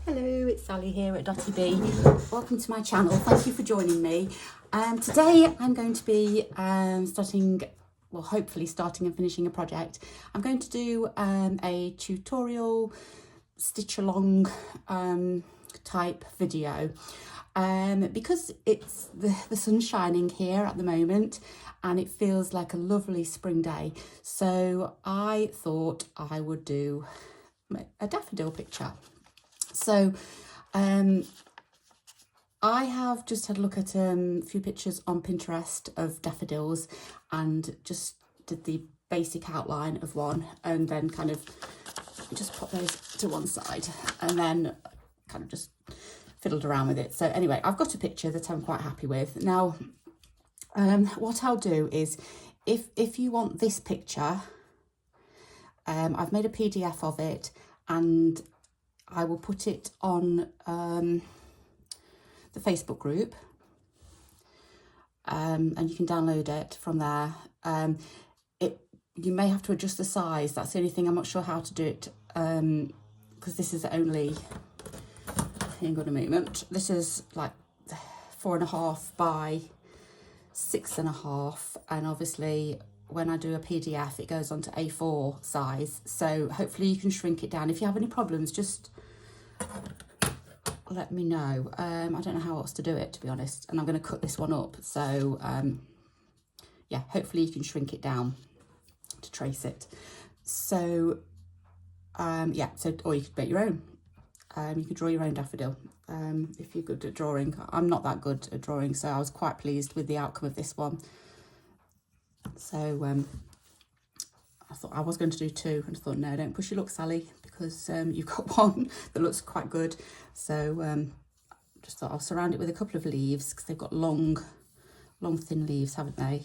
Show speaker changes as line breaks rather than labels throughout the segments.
Hello, it's Sally here at Dotty B. Welcome to my channel. Thank you for joining me. Today I'm going to be hopefully starting and finishing a project. I'm going to do a tutorial stitch along type video because it's the sun's shining here at the moment and it feels like a lovely spring day. So I thought I would do a daffodil picture. So I have just had a look at a few pictures on Pinterest of daffodils and just did the basic outline of one and then kind of just put those to one side and then kind of just fiddled around with it. So anyway, I've got a picture that I'm quite happy with. Now, what I'll do is if you want this picture, I've made a PDF of it and I will put it on the Facebook group and you can download it from there. You may have to adjust the size. That's the only thing. I'm not sure how to do it because this is only, hang on a moment, this is like 4.5 by 6.5 and obviously when I do a PDF it goes on to A4 size, so hopefully you can shrink it down. If you have any problems, just let me know. I don't know how else to do it, to be honest, and I'm going to cut this one up, so yeah, hopefully you can shrink it down to trace it. So yeah, so or you could make your own. You could draw your own daffodil if you're good at drawing. I'm not that good at drawing, so I was quite pleased with the outcome of this one. So I thought I was going to do two and I thought, no, don't push your luck, Sally, because you've got one that looks quite good. So just thought I'll surround it with a couple of leaves because they've got long thin leaves, haven't they?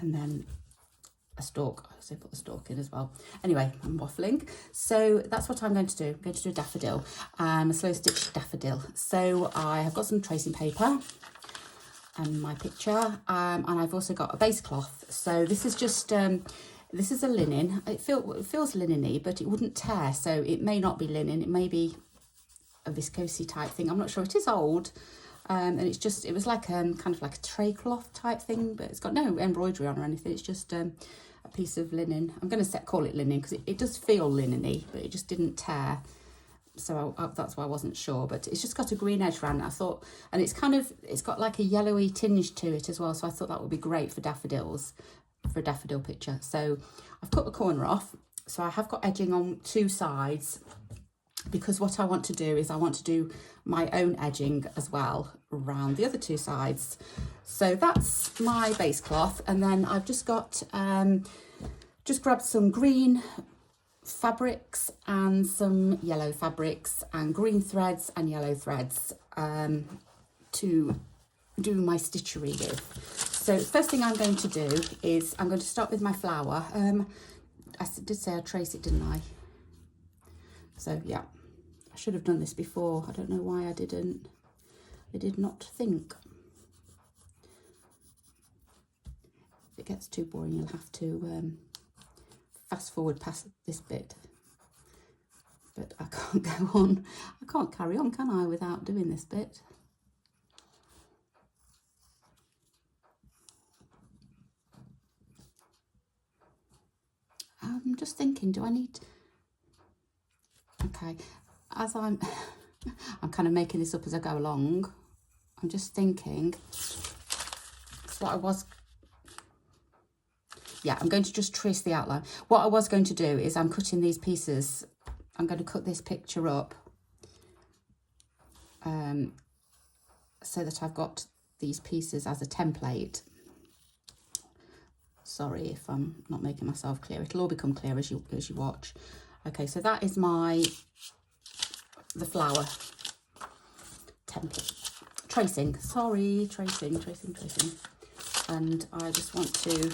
And then a stalk. So put the stalk in as well. Anyway, I'm waffling. So that's what I'm going to do. I'm going to do a daffodil, a slow stitch daffodil. So I have got some tracing paper and my picture, and I've also got a base cloth. So this is just this is a linen. It feels linen-y, but it wouldn't tear, so it may not be linen. It may be a viscosy type thing. I'm not sure. It is old, and it's just, it was like kind of like a tray cloth type thing, but it's got no embroidery on or anything. It's just a piece of linen. I'm going to call it linen because it does feel linen-y, but it just didn't tear. So that's why I wasn't sure, but it's just got a green edge around it, I thought, and it's got like a yellowy tinge to it as well, so I thought that would be great for daffodils, for a daffodil picture. So I've cut the corner off, so I have got edging on two sides, because what I want to do is I want to do my own edging as well around the other two sides. So that's my base cloth, and then I've just got just grabbed some green fabrics and some yellow fabrics and green threads and yellow threads to do my stitchery with. So the first thing I'm going to do is I'm going to start with my flower. I did say I'd trace it, didn't I? So yeah, I should have done this before. I don't know why I didn't. I did not think. If it gets too boring, you'll have to fast forward past this bit, but I can't go on. I can't carry on, can I, without doing this bit? I'm just thinking, do I need, okay, as I'm kind of making this up as I go along, I'm just thinking, that's what I was, yeah, I'm going to just trace the outline. What I was going to do is I'm cutting these pieces. I'm going to cut this picture up so that I've got these pieces as a template. Sorry if I'm not making myself clear. It'll all become clear as you watch. Okay, so that is the flower template. Tracing, sorry, tracing. And I just want to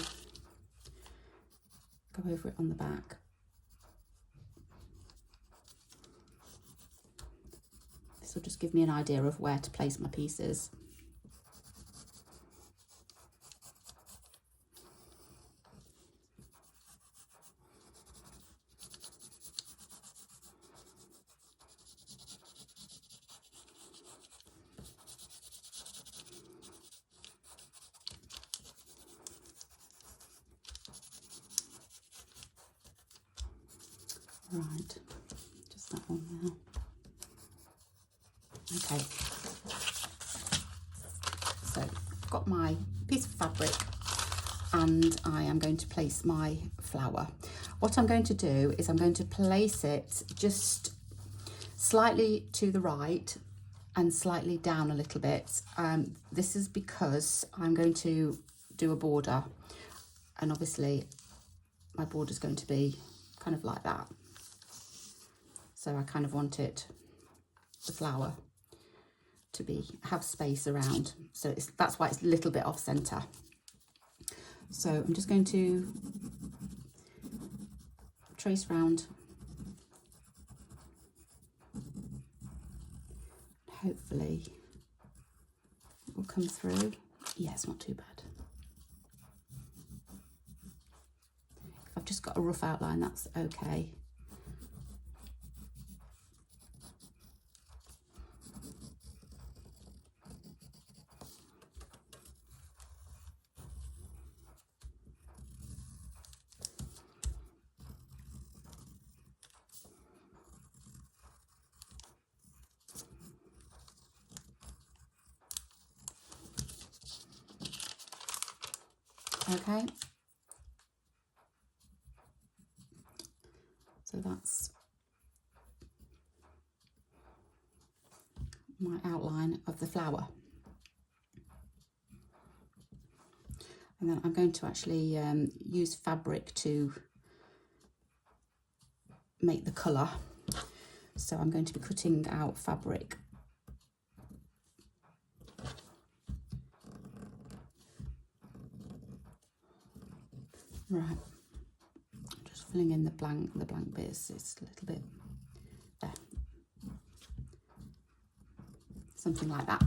go over it on the back. This will just give me an idea of where to place my pieces. Right, just that one now. Okay, so I've got my piece of fabric and I am going to place my flower. What I'm going to do is I'm going to place it just slightly to the right and slightly down a little bit. This is because I'm going to do a border, and obviously my border is going to be kind of like that. So I kind of want it, the flower, to have space around. So that's why it's a little bit off centre. So I'm just going to trace round. Hopefully it will come through. Yeah, it's not too bad. If I've just got a rough outline, that's okay. Okay, so that's my outline of the flower. And then I'm going to actually use fabric to make the colour. So I'm going to be cutting out fabric. Right, just filling in the blank bits. It's a little bit there, something like that.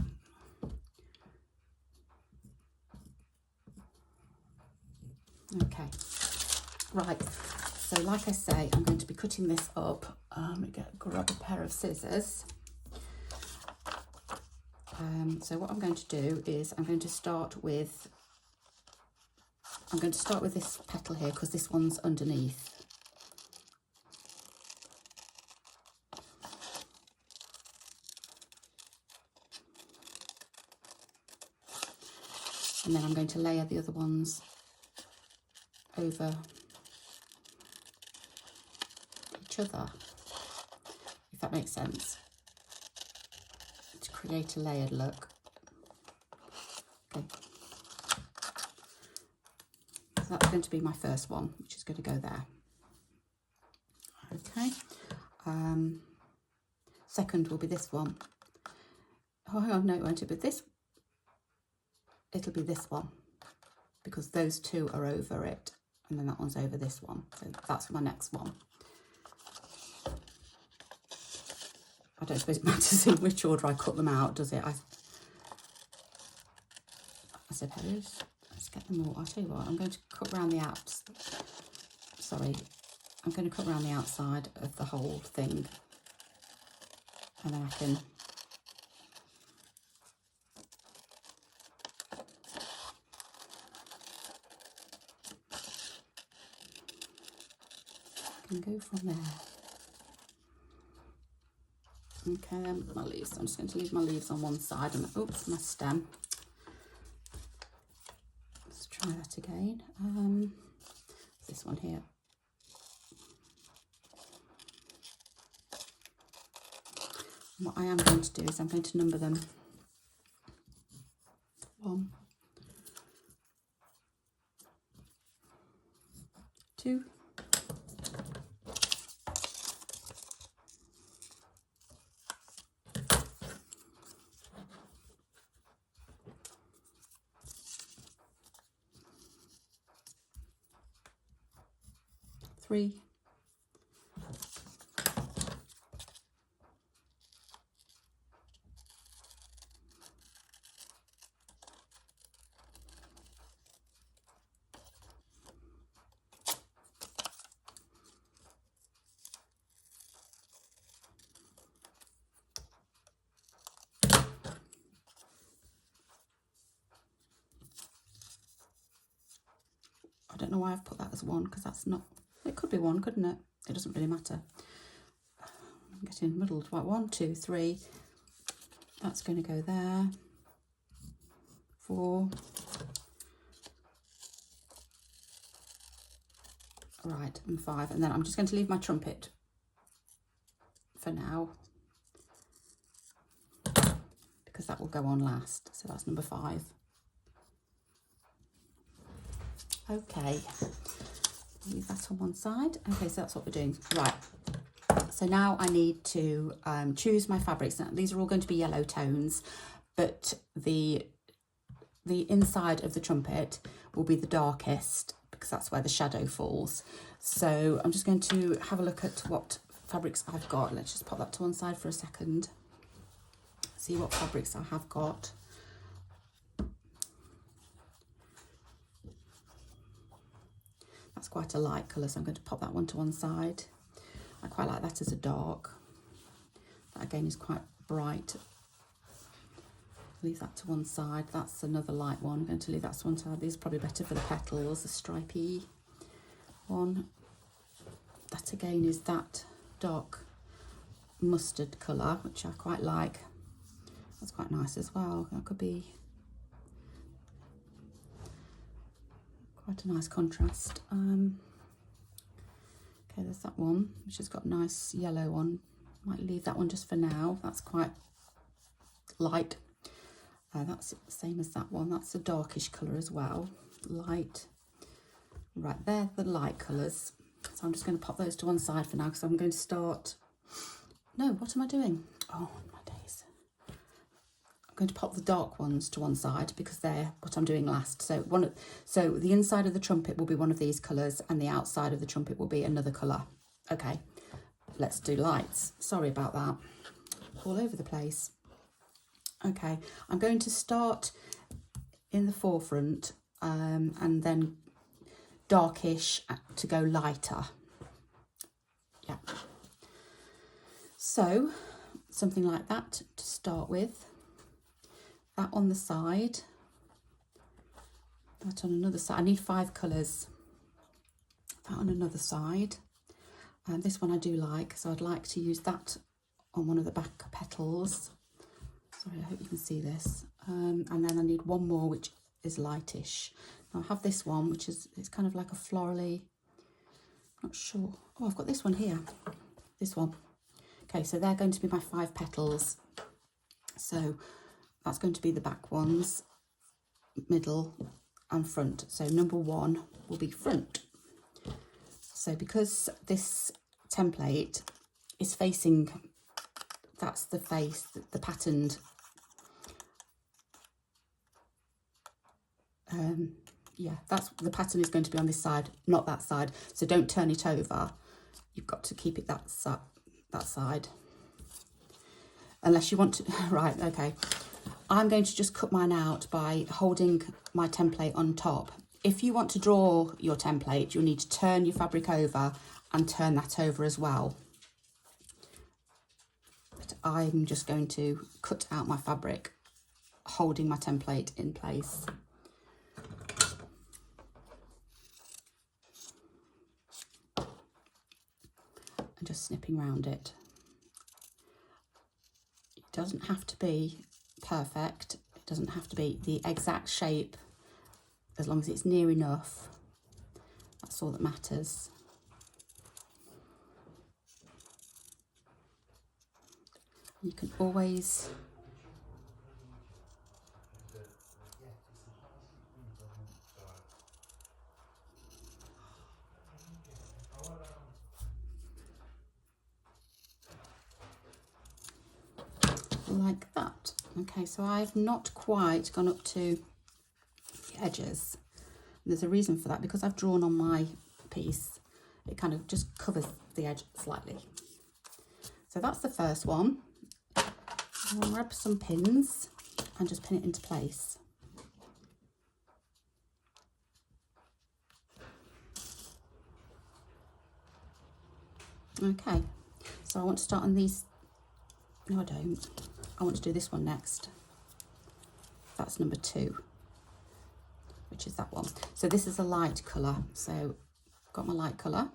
Okay, right. So like I say, I'm going to be cutting this up. Grab a pair of scissors. So what I'm going to do is I'm going to start with this petal here, because this one's underneath. And then I'm going to layer the other ones over each other, if that makes sense, to create a layered look. Okay. So that's going to be my first one, which is going to go there. Okay. Second will be this one. Oh, hang on, no, it won't be this. It'll be this one, because those two are over it, and then that one's over this one. So that's my next one. I don't suppose it matters in which order I cut them out, does it? I suppose. Let's get them all. I'll tell you what, I'm going to cut around the outs. Sorry, I'm going to cut around the outside of the whole thing, and then I can go from there. Okay, then my leaves. I'm just going to leave my leaves on one side, and oops, my stem. Let's try that again. This one here. What I am going to do is I'm going to number them. 1, 2, 3, 'Why I've put that as 1, because that's not, it could be 1, couldn't it? it doesn't really matter. I'm getting muddled. Right, 1, 2, 3. That's going to go there. 4. Right, and 5. And then I'm just going to leave my trumpet for now, because that will go on last. So that's number 5. Okay, leave that on one side. Okay, so that's what we're doing. Right, so now I need to choose my fabrics. Now, these are all going to be yellow tones, but the inside of the trumpet will be the darkest because that's where the shadow falls. So I'm just going to have a look at what fabrics I've got. Let's just pop that to one side for a second. See what fabrics I have got. That's quite a light colour, so I'm going to pop that one to one side. I quite like that as a dark. That again is quite bright. Leave that to one side. That's another light one. I'm going to leave that to one side. These are probably better for the petals, the stripy one. That again is that dark mustard colour, which I quite like. That's quite nice as well. That could be quite a nice contrast. Okay, there's that one, which has got a nice yellow on. Might leave that one just for now. That's quite light. That's the same as that one. That's a darkish colour as well. Light. Right, they're the light colours. So I'm just going to pop those to one side for now because I'm going to start... No, what am I doing? Oh, my days. I'm going to pop the dark ones to one side because they're what I'm doing last. So so the inside of the trumpet will be one of these colours and the outside of the trumpet will be another colour. Okay, let's do lights. Sorry about that. All over the place. Okay, I'm going to start in the forefront and then darkish to go lighter. Yeah. So something like that to start with. That on the side. That on another side. I need 5 colours. That on another side. And this one I do like, so I'd like to use that on one of the back petals. Sorry, I hope you can see this. And then I need one more, which is lightish. Now I have this one, which is, it's kind of like a florally, not sure. Oh, I've got this one here. This one. Okay, so they're going to be my 5 petals. So that's going to be the back ones, middle and front. So number 1 will be front. So because this template is facing, that's the face, the patterned yeah, that's the pattern is going to be on this side, not that side. So don't turn it over. You've got to keep it that side. Unless you want to, right, okay. I'm going to just cut mine out by holding my template on top. If you want to draw your template, you'll need to turn your fabric over and turn that over as well. But I'm just going to cut out my fabric, holding my template in place. And just snipping around it. It doesn't have to be perfect. It doesn't have to be the exact shape, as long as it's near enough. That's all that matters. You can always like that. Okay, so I've not quite gone up to the edges. There's a reason for that, because I've drawn on my piece, it kind of just covers the edge slightly. So that's the first one. I'll grab some pins and just pin it into place. Okay, so I want to start on these. No, I don't. I want to do this one next. That's number 2, which is that one. So this is a light colour. So I've got my light colour.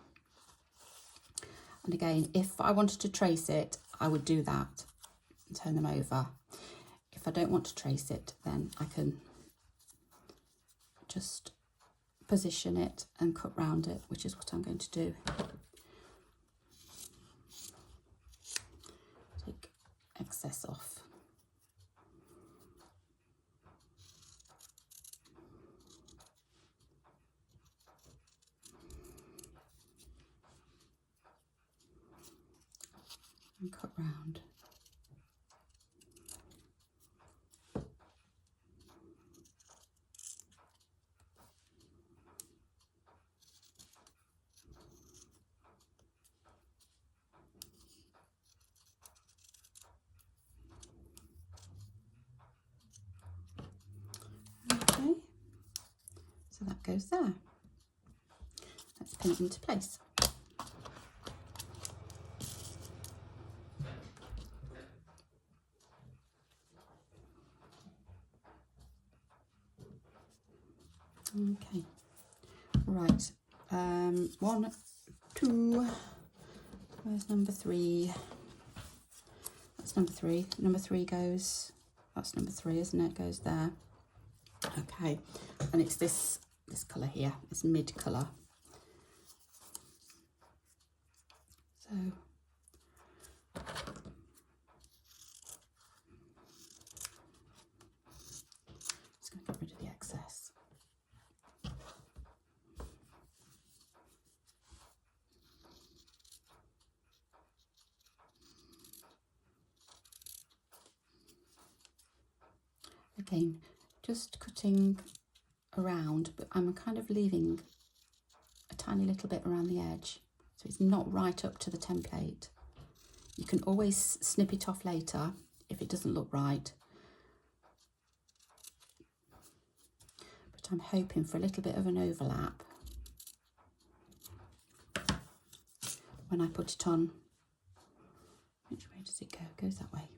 And again, if I wanted to trace it, I would do that and turn them over. If I don't want to trace it, then I can just position it and cut round it, which is what I'm going to do. Take excess off. And cut round. Okay, so that goes there. Let's pin it into place. Okay, right, 1, 2, where's number 3? That's number 3. Number 3 goes, that's number 3, isn't it? Goes there. Okay, and it's this colour here, it's mid colour. So just going to get rid of the excess. Again, just cutting around, but I'm kind of leaving a tiny little bit around the edge, so it's not right up to the template. You can always snip it off later if it doesn't look right, but I'm hoping for a little bit of an overlap when I put it on. Which way does it go? It goes that way.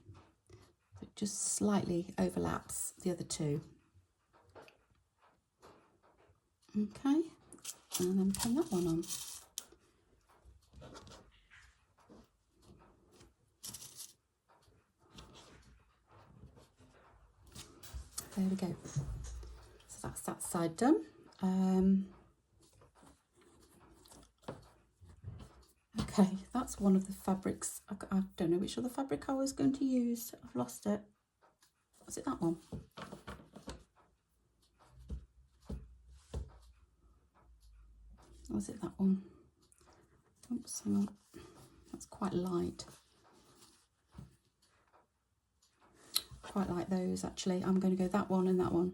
So it just slightly overlaps the other two. Okay, and then pin that one on. There we go. So that's that side done. Okay, that's one of the fabrics. I don't know which other fabric I was going to use. I've lost it. Was it that one? Or was it that one? Oops, hang on. That's quite light. Quite like those actually. I'm going to go that one and that one.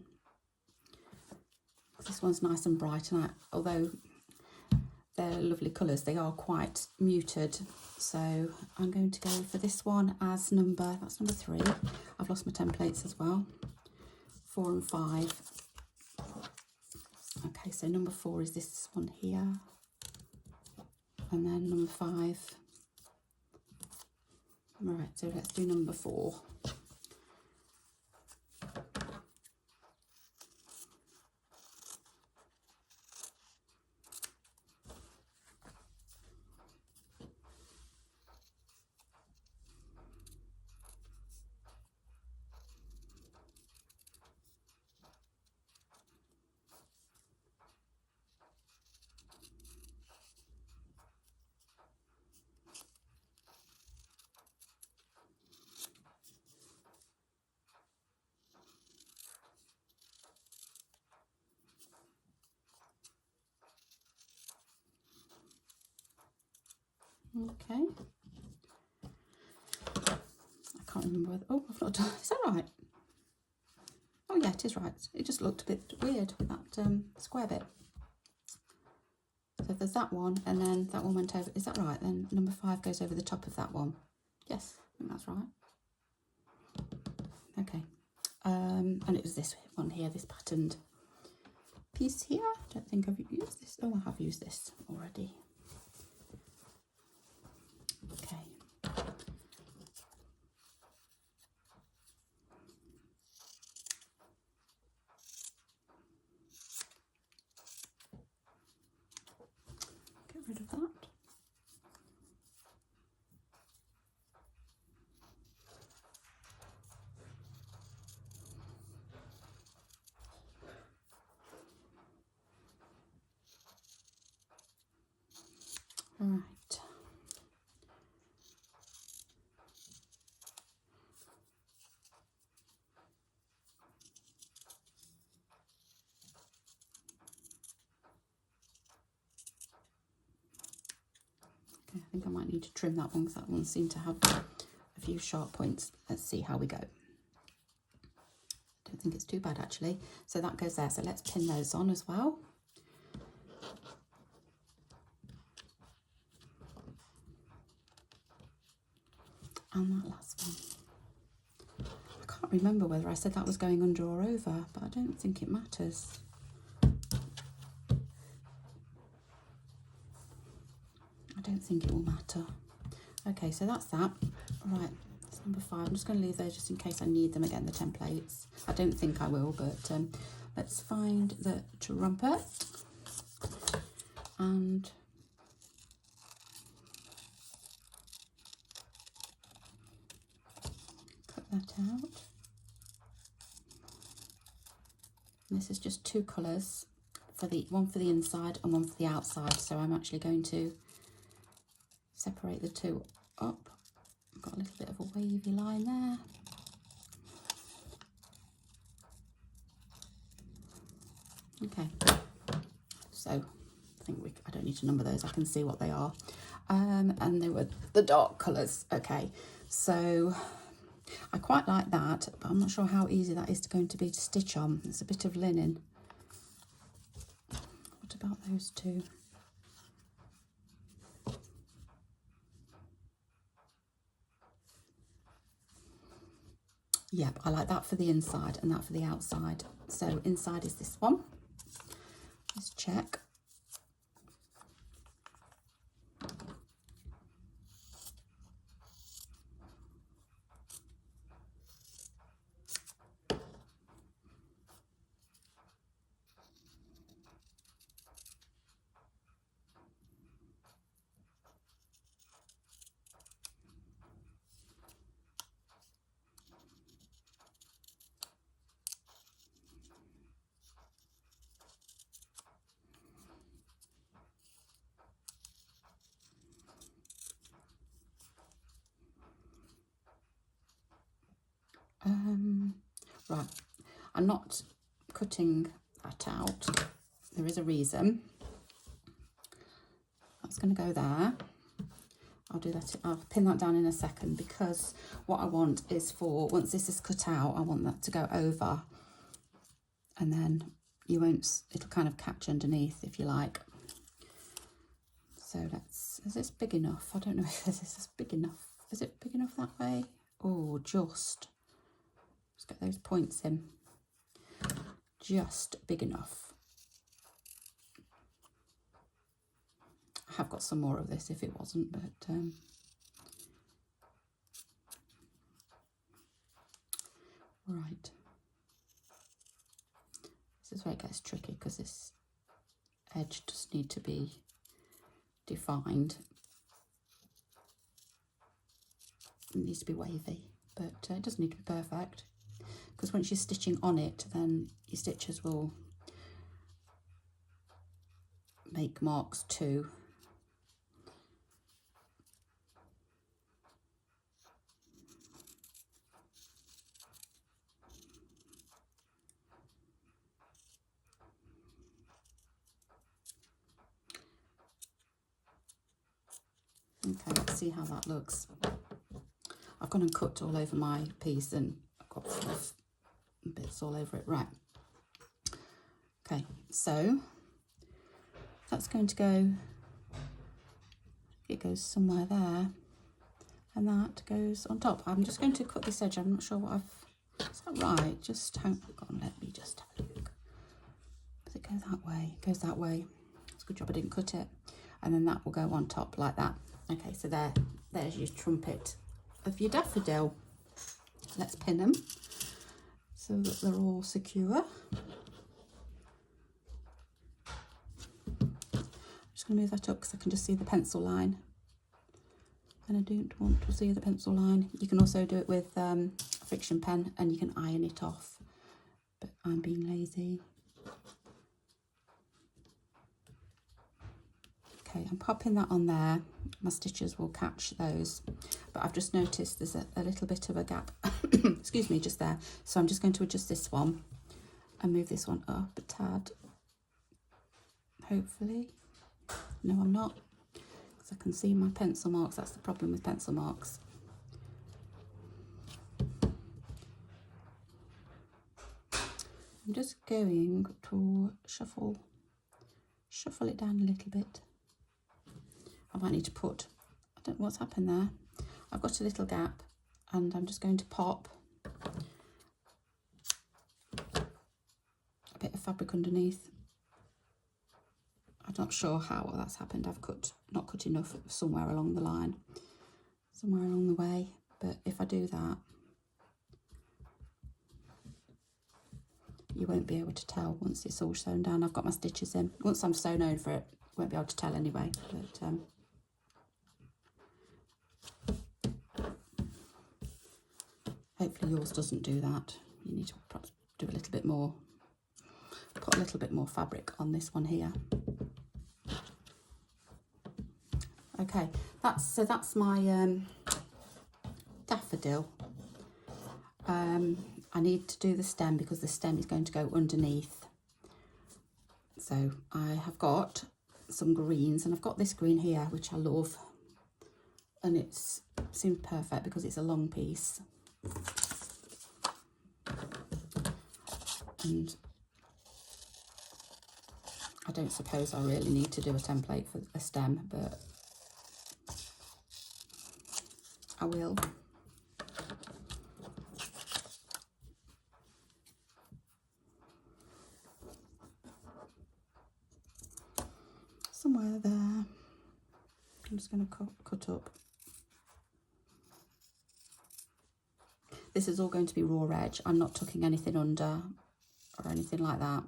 This one's nice and bright, and although they're lovely colours, they are quite muted. So I'm going to go for this one as that's number 3. I've lost my templates as well. 4 and 5. Okay, so number 4 is this one here. And then number 5. All right, so let's do number 4. Okay. I can't remember whether, oh, I've not done, is that right? Oh yeah, it is right. It just looked a bit weird with that square bit. So there's that one, and then that one went over, is that right? Then number 5 goes over the top of that one. Yes, I think that's right. Okay. And it was this one here, this patterned piece here. I don't think I've used this. Oh, I have used this already. Okay. Get rid of that. Right. Okay, I think I might need to trim that one because that one seemed to have a few sharp points. Let's see how we go. Don't think it's too bad actually. So that goes there. So let's pin those on as well. And that last one. I can't remember whether I said that was going under or over, but I don't think it matters. I don't think it will matter. Okay, so that's that. Right, that's number 5. I'm just going to leave those just in case I need them again, the templates. I don't think I will, but let's find the trumpet and cut that out. And this is just 2 colours, for the one for the inside and one for the outside. So I'm actually going to separate the 2 up. I've got a little bit of a wavy line there. Okay, so I don't need to number those. I can see what they are. And they were the dark colours. Okay, so I quite like that, but I'm not sure how easy that is going to be to stitch on. It's a bit of linen. What about those 2? Yep, I like that for the inside and that for the outside. So inside is this one. Let's check. Right, I'm not cutting that out. There is a reason. That's going to go there. I'll do that. I'll pin that down in a second, because what I want is for, once this is cut out, I want that to go over, and then you won't, it'll kind of catch underneath, if you like. So is this big enough? I don't know if this is big enough. Is it big enough that way? Oh, just get those points in. Just big enough. I have got some more of this if it wasn't, but right. This is where it gets tricky, because this edge does need to be defined. It needs to be wavy, but it doesn't need to be perfect, because once you're stitching on it, then your stitches will make marks too. Okay, let's see how that looks. I've gone and cut all over my piece, and I've got bits all over it. Right. Okay, so that's going to go, it goes somewhere there, and that goes on top. I'm just going to cut this edge. I'm not sure what is that right? Just hang on, let me just have a look. Does it go that way? It goes that way. It's a good job I didn't cut it. And then that will go on top like that. Okay, so there's your trumpet of your daffodil. Let's pin them so that they're all secure. I'm just going to move that up because I can just see the pencil line, and I don't want to see the pencil line. You can also do it with a friction pen, and you can iron it off, but I'm being lazy. Okay, I'm popping that on there. My stitches will catch those, but I've just noticed there's a little bit of a gap, excuse me, just there. So I'm just going to adjust this one and move this one up a tad, hopefully. No, I'm not, because I can see my pencil marks. That's the problem with pencil marks. I'm just going to shuffle it down a little bit. I might need to put, I don't know what's happened there. I've got a little gap and I'm just going to pop a bit of fabric underneath. I'm not sure how that's happened. I've not cut enough somewhere along the line, somewhere along the way. But if I do that, you won't be able to tell once it's all sewn down. I've got my stitches in. Once I'm sewn over it, won't be able to tell anyway. But hopefully yours doesn't do that. You need to perhaps do a little bit more, put a little bit more fabric on this one here. Okay, that's my daffodil. I need to do the stem because the stem is going to go underneath. So I have got some greens, and I've got this green here, which I love, and it seems perfect because it's a long piece. And I don't suppose I really need to do a template for a stem, but I will. Somewhere there. I'm just going to cut up. This is all going to be raw edge. I'm not tucking anything under or anything like that.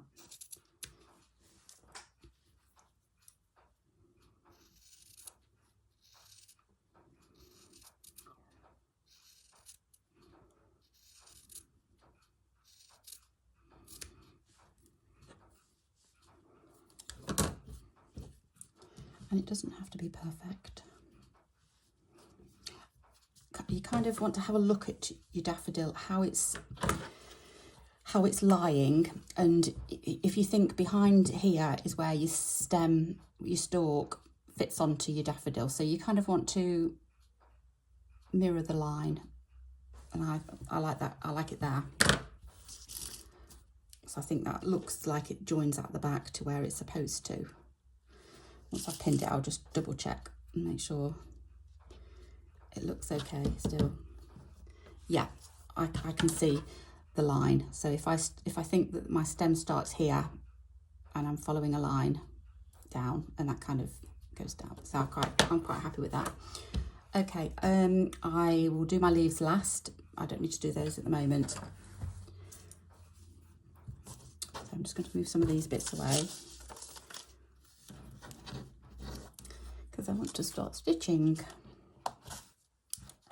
And it doesn't have to be perfect. You kind of want to have a look at your daffodil, how it's lying, and if you think behind here is where your stem, your stalk fits onto your daffodil, so you kind of want to mirror the line, and I like that. I like it there. So I think that looks like it joins at the back to where it's supposed to. Once I've pinned it, I'll just double check and make sure it looks okay still. Yeah, I can see the line. So if I think that my stem starts here and I'm following a line down, and that kind of goes down. So I'm quite happy with that. Okay, I will do my leaves last. I don't need to do those at the moment. So I'm just going to move some of these bits away, because I want to start stitching.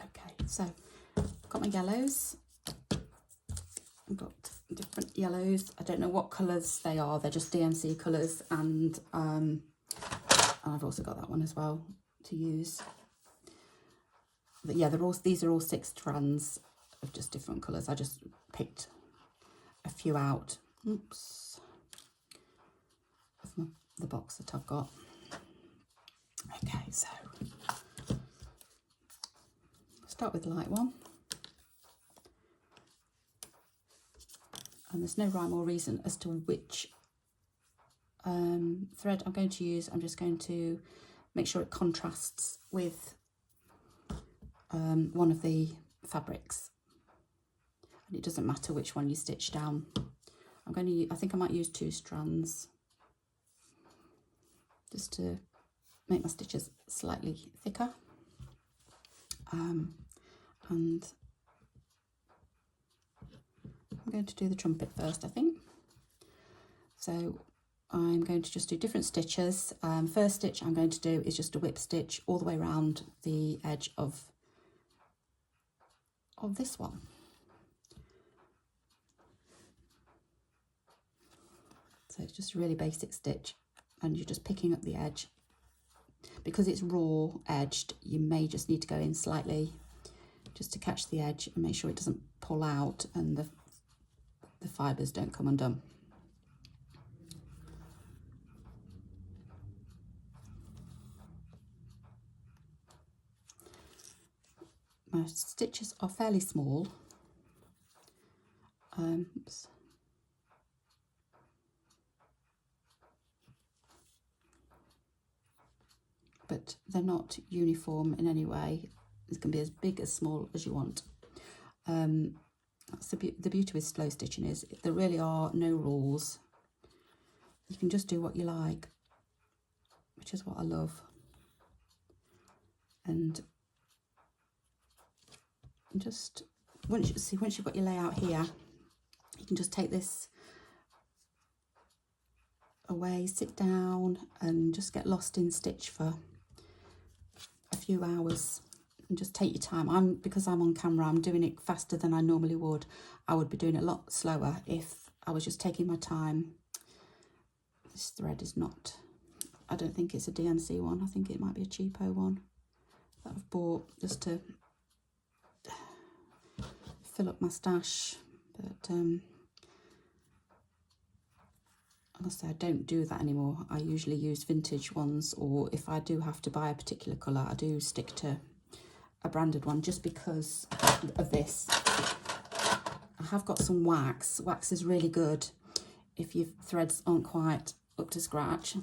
Okay, so I've got my yellows. I've got different yellows. I don't know what colours they are. They're just DMC colours, and I've also got that one as well to use. But yeah, these are all 6 strands of just different colours. I just picked a few out. Oops. Of the box that I've got. Okay, so start with the light one. And there's no rhyme or reason as to which thread I'm going to use. I'm just going to make sure it contrasts with one of the fabrics. And it doesn't matter which one you stitch down. I think I might use 2 strands just to make my stitches slightly thicker. And I'm going to do the trumpet first, I think. So I'm going to just do different stitches. First stitch I'm going to do is just a whip stitch all the way around the edge of this one. So it's just a really basic stitch, and you're just picking up the edge because it's raw edged, you may just need to go in slightly just to catch the edge and make sure it doesn't pull out and the fibres don't come undone. My stitches are fairly small. Oops. But they're not uniform in any way. It can be as big as small as you want. That's the beauty with slow stitching, is there really are no rules. You can just do what you like, which is what I love. And just once you've got your layout here, you can just take this away, sit down and just get lost in stitch for a few hours and just take your time. Because I'm on camera, I'm doing it faster than I normally would. I would be doing it a lot slower if I was just taking my time. This thread is not, I don't think it's a DMC one. I think it might be a cheapo one that I've bought just to fill up my stash. But honestly, I don't do that anymore. I usually use vintage ones, or if I do have to buy a particular colour, I do stick to a branded one just because of this. I have got some wax. Wax is really good if your threads aren't quite up to scratch.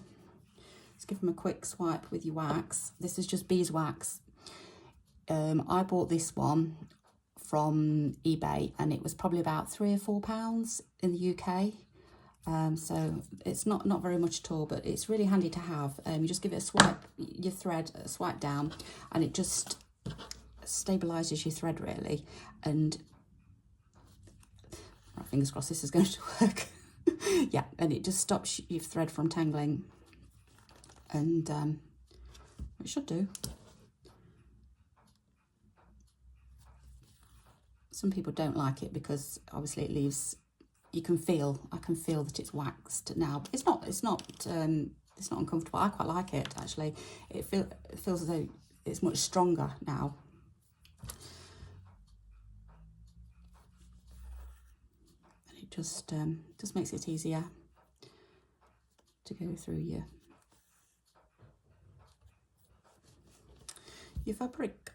Just give them a quick swipe with your wax. This is just beeswax. I bought this one from eBay and it was probably about £3 or £4 in the UK. So it's not very much at all, but it's really handy to have. You just give it a swipe, your thread, a swipe down, and it just stabilizes your thread really. And right, fingers crossed this is going to work. Yeah, and it just stops your thread from tangling, and it should do. Some people don't like it because obviously it leaves, I can feel that it's waxed now, but it's not uncomfortable. I quite like it actually. It feels as though it's much stronger now. And it just makes it easier to go through your fabric.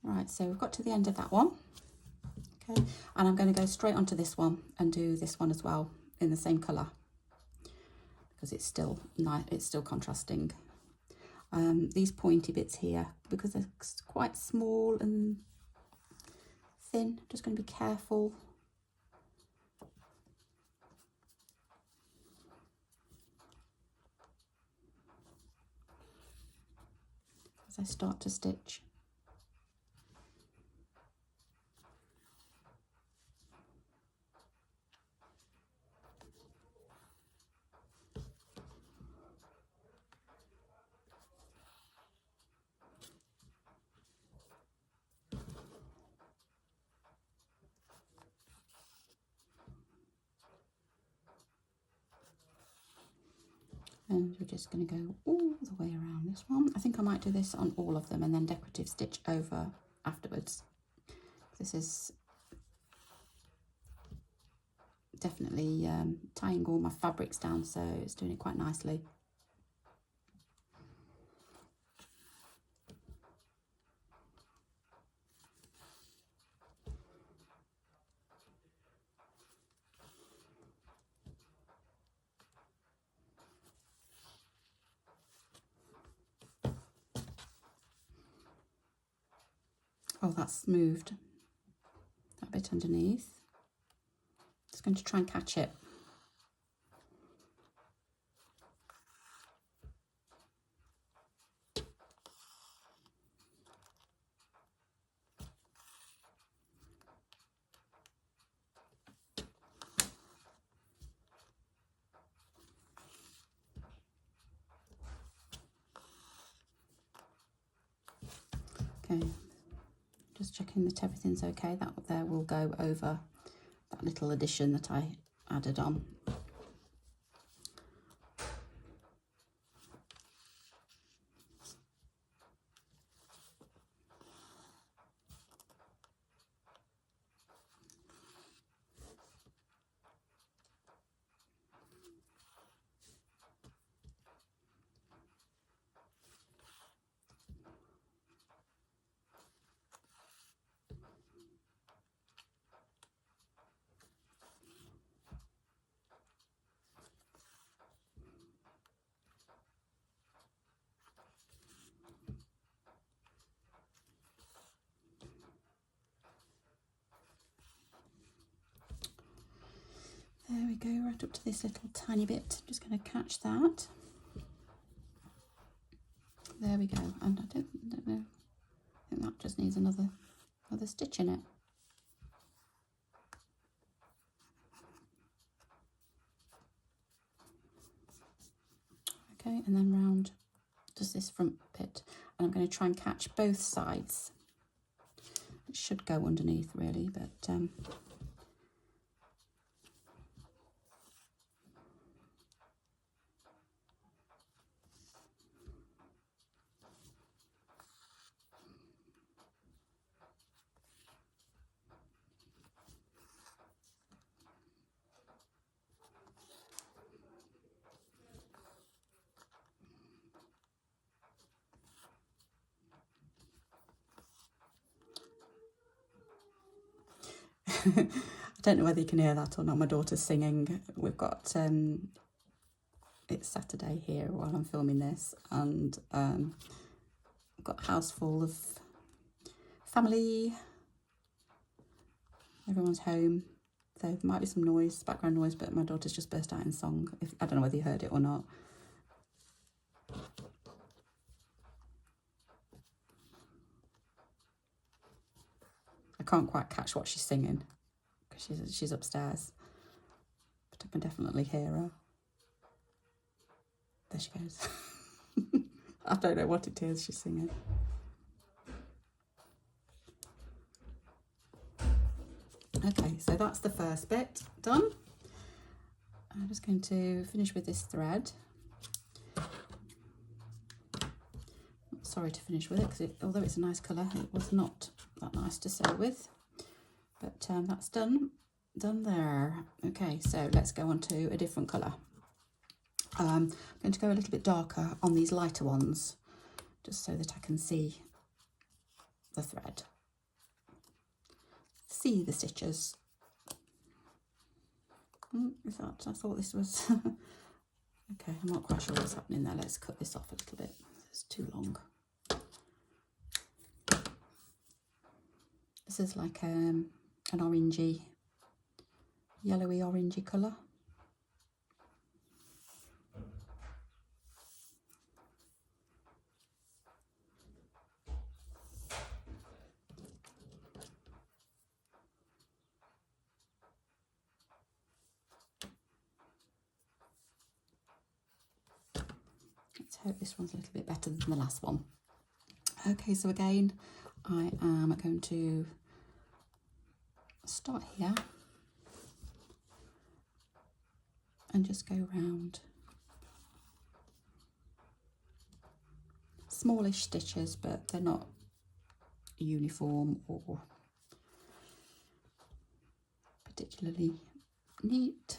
Right, so we've got to the end of that one. Okay, and I'm going to go straight onto this one and do this one as well in the same colour because it's still nice, it's still contrasting. These pointy bits here, because they're quite small and thin, just going to be careful. As I start to stitch. And we're just going to go all the way around this one. I think I might do this on all of them and then decorative stitch over afterwards. This is definitely tying all my fabrics down, so it's doing it quite nicely. Oh, that's moved that bit underneath. Just going to try and catch it. Okay, just checking that everything's okay. That there will go over that little addition that I added on. go right up to this little tiny bit. Just going to catch that. There we go. And I don't know. I think that just needs another stitch in it. Okay, and then round just this front bit. And I'm going to try and catch both sides. It should go underneath really, but I don't know whether you can hear that or not. My daughter's singing. We've got it's Saturday here while I'm filming this, and I've got a house full of family. Everyone's home, so there might be some noise, background noise, but my daughter's just burst out in song. I don't know whether you heard it or not. I can't quite catch what she's singing because she's upstairs, but I can definitely hear her. There she goes. I don't know what it is she's singing. Okay, so that's the first bit done. I'm just going to finish with this thread. Sorry to finish with it because although it's a nice colour, it was not that nice to sew with. But that's done there. Okay, so let's go on to a different colour. I'm going to go a little bit darker on these lighter ones, just so that I can see the thread. See the stitches. Is that? I thought this was... Okay, I'm not quite sure what's happening there. Let's cut this off a little bit. It's too long. This is like an orangey, yellowy orangey colour. Let's hope this one's a little bit better than the last one. Okay, so again, I am going to start here and just go round. Smallish stitches, but they're not uniform or particularly neat.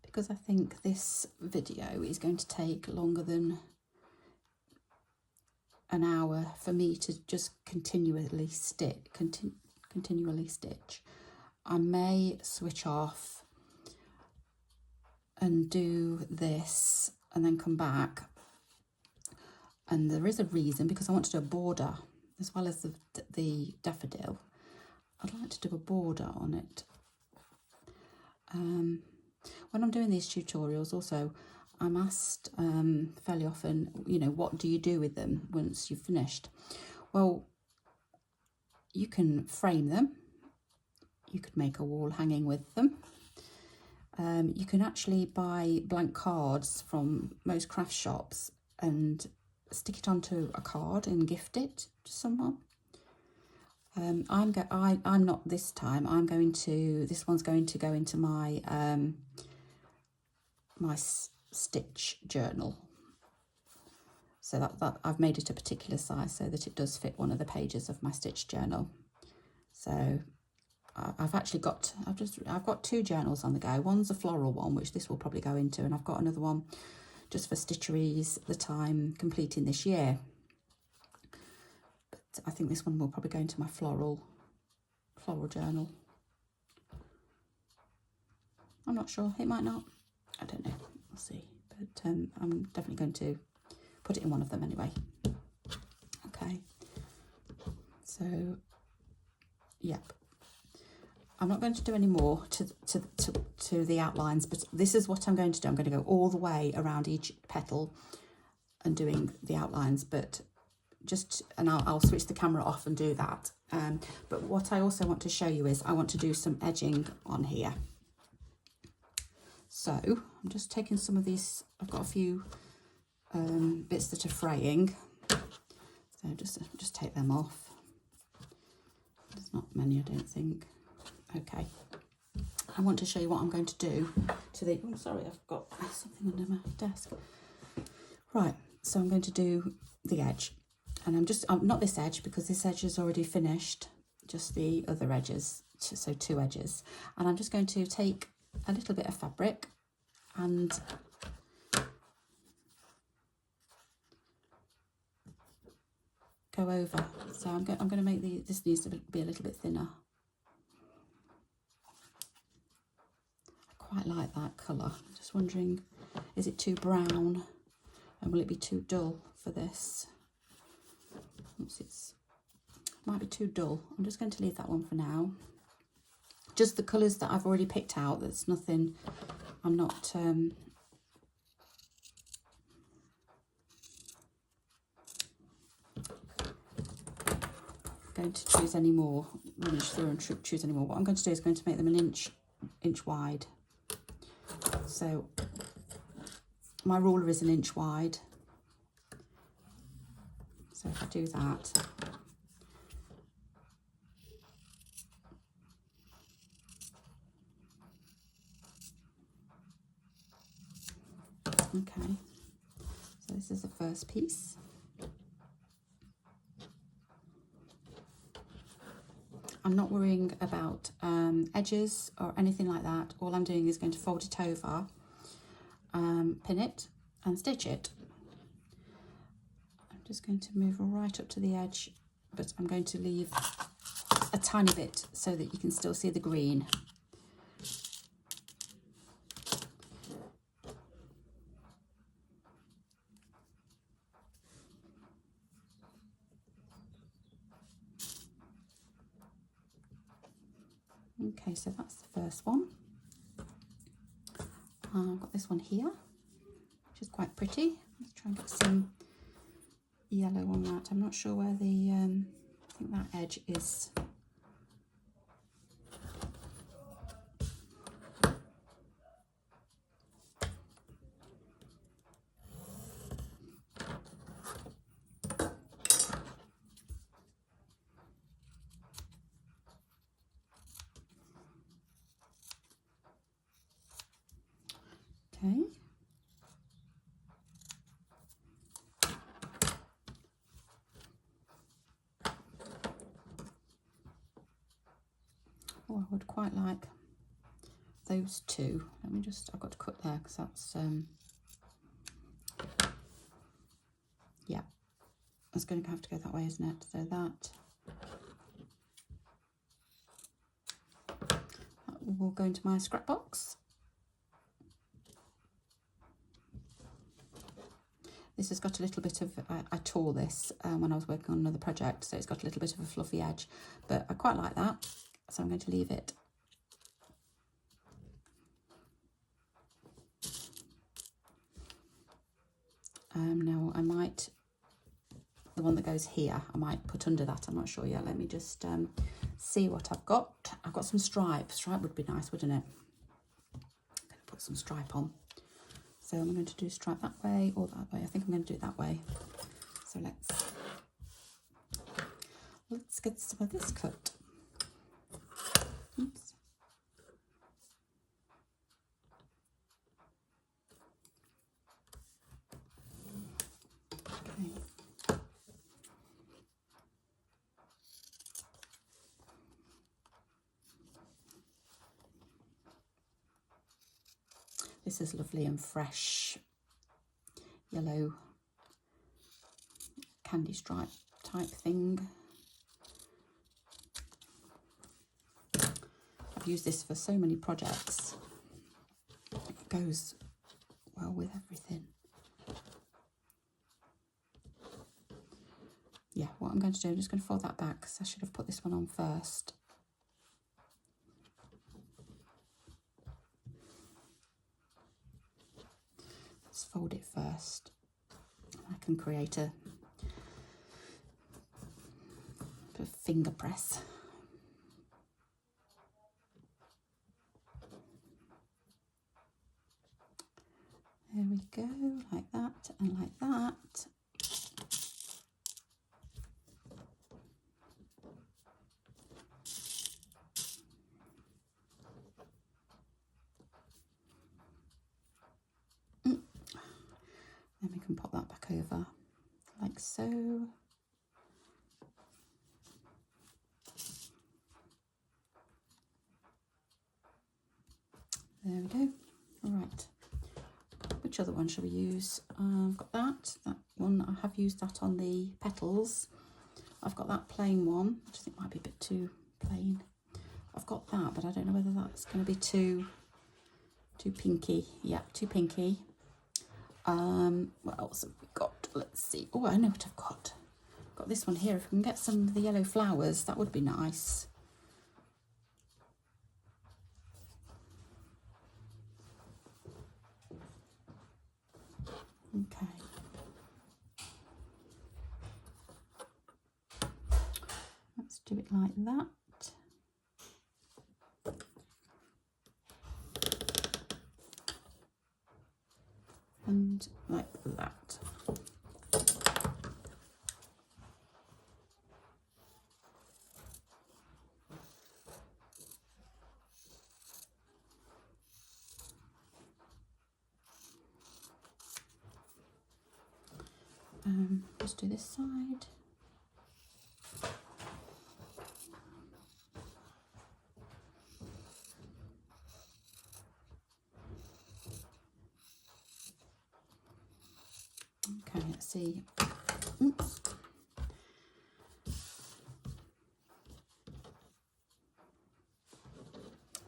Because I think this video is going to take longer than an hour for me to just continually stitch. I may switch off and do this and then come back. And there is a reason, because I want to do a border as well as the daffodil. I'd like to do a border on it. When I'm doing these tutorials also, I'm asked fairly often, you know, what do you do with them once you've finished? Well, you can frame them. You could make a wall hanging with them. You can actually buy blank cards from most craft shops and stick it onto a card and gift it to someone. I'm not this time. This one's going to go into my my stitch journal. So that I've made it a particular size so that it does fit one of the pages of my stitch journal. So I've got two journals on the go. One's a floral one, which this will probably go into, and I've got another one just for stitcheries that I'm completing this year. But I think this one will probably go into my floral journal. I'm not sure, it might not, I don't know, we'll see, but I'm definitely going to put it in one of them anyway. Okay, so yep, I'm not going to do any more to the outlines, but this is what I'm going to do. I'm going to go all the way around each petal and doing the outlines, but just, and I'll switch the camera off and do that. But what I also want to show you is I want to do some edging on here. So I'm just taking some of these, I've got a few bits that are fraying, so just take them off. There's not many, I don't think. Okay, I want to show you what I'm going to do to the, oh sorry, I've got something under my desk. Right, so I'm going to do the edge, and I'm not this edge because this edge is already finished, just the other edges, so 2 edges, and I'm just going to take a little bit of fabric and go over. So I'm going to make this needs to be a little bit thinner. I quite like that colour. I'm just wondering, is it too brown and will it be too dull for this? Oops, it might be too dull. I'm just going to leave that one for now. Just the colours that I've already picked out, that's nothing, I'm not going to choose any more, rummage through and choose any more. What I'm going to do is going to make them an inch wide. So my ruler is an inch wide. So if I do that, okay, so this is the first piece. I'm not worrying about edges or anything like that. All I'm doing is going to fold it over, pin it and stitch it. I'm just going to move right up to the edge, but I'm going to leave a tiny bit so that you can still see the green. Okay, so that's the first one. I've got this one here, which is quite pretty. Let's try and get some yellow on that. I'm not sure where the, I think that edge is. Okay. Oh, I would quite like those two. Let me just, I've got to cut there because that's, yeah, it's going to have to go that way, isn't it? So that will go into my scrap box. This has got a little bit of, I tore this when I was working on another project, so it's got a little bit of a fluffy edge, but I quite like that, so I'm going to leave it. Now I might, the one that goes here, I might put under that, I'm not sure yet. Let me just see what I've got. I've got some stripe. Stripe would be nice, wouldn't it? I'm going to put some stripe on. So I'm going to do stripe that way or that way. I think I'm going to do it that way. So let's get some of this cut. Oops. Okay. This is lovely and fresh yellow candy stripe type thing. I've used this for so many projects. goes well with everything. Yeah, what I'm going to do, I'm just going to fold that back because I should have put this one on first. Let's fold it first. I can create a finger press. There we go, like that and like that. Then we can pop that back over like so. There we go. All right. Which other one shall we use? I've got that one. I have used that on the petals. I've got that plain one, which I think might be a bit too plain. I've got that, but I don't know whether that's going to be too pinky. Yeah, too pinky. What else have we got? Let's see. Oh, I know what I've got. I've got this one here. If we can get some of the yellow flowers, that would be nice. Okay. Let's do it like that. And like that. Let's do this side. Okay, let's see. Oops.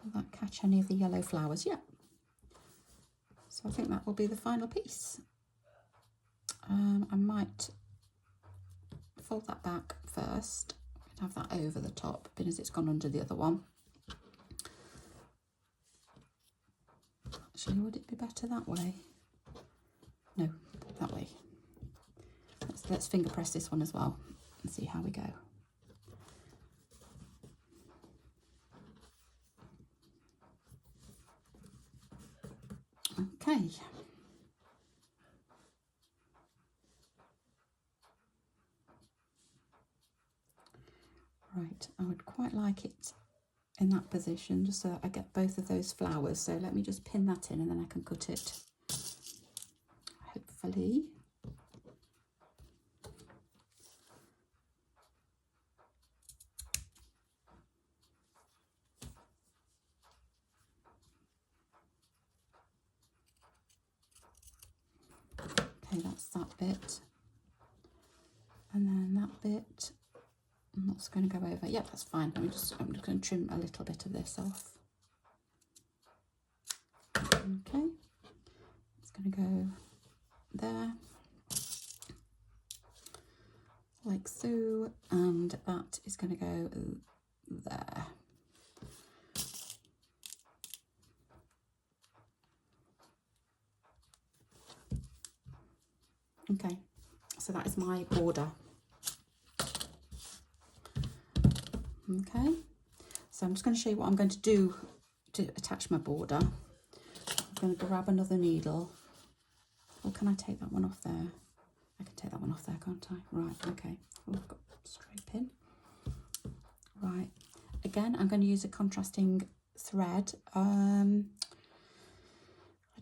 Will that catch any of the yellow flowers? Yeah. So I think that will be the final piece. I might fold that back first and have that over the top because it's gone under the other one. Actually, would it be better that way? No, that way. Let's finger press this one as well and see how we go. Okay. Right, I would quite like it in that position just so that I get both of those flowers. So let me just pin that in and then I can cut it, hopefully. Okay, that's that bit. And then that bit, and that's going to go over. Yeah, that's fine. I'm just going to trim a little bit of this off. Okay, it's going to go there, like so, and that is going to go there. Okay, so that is my border. Okay, so I'm just going to show you what I'm going to do to attach my border. I'm going to grab another needle. Or can I take that one off there? I can take that one off there, can't I? Right, okay. Oh, I've got a straight pin. Right, again, I'm going to use a contrasting thread. I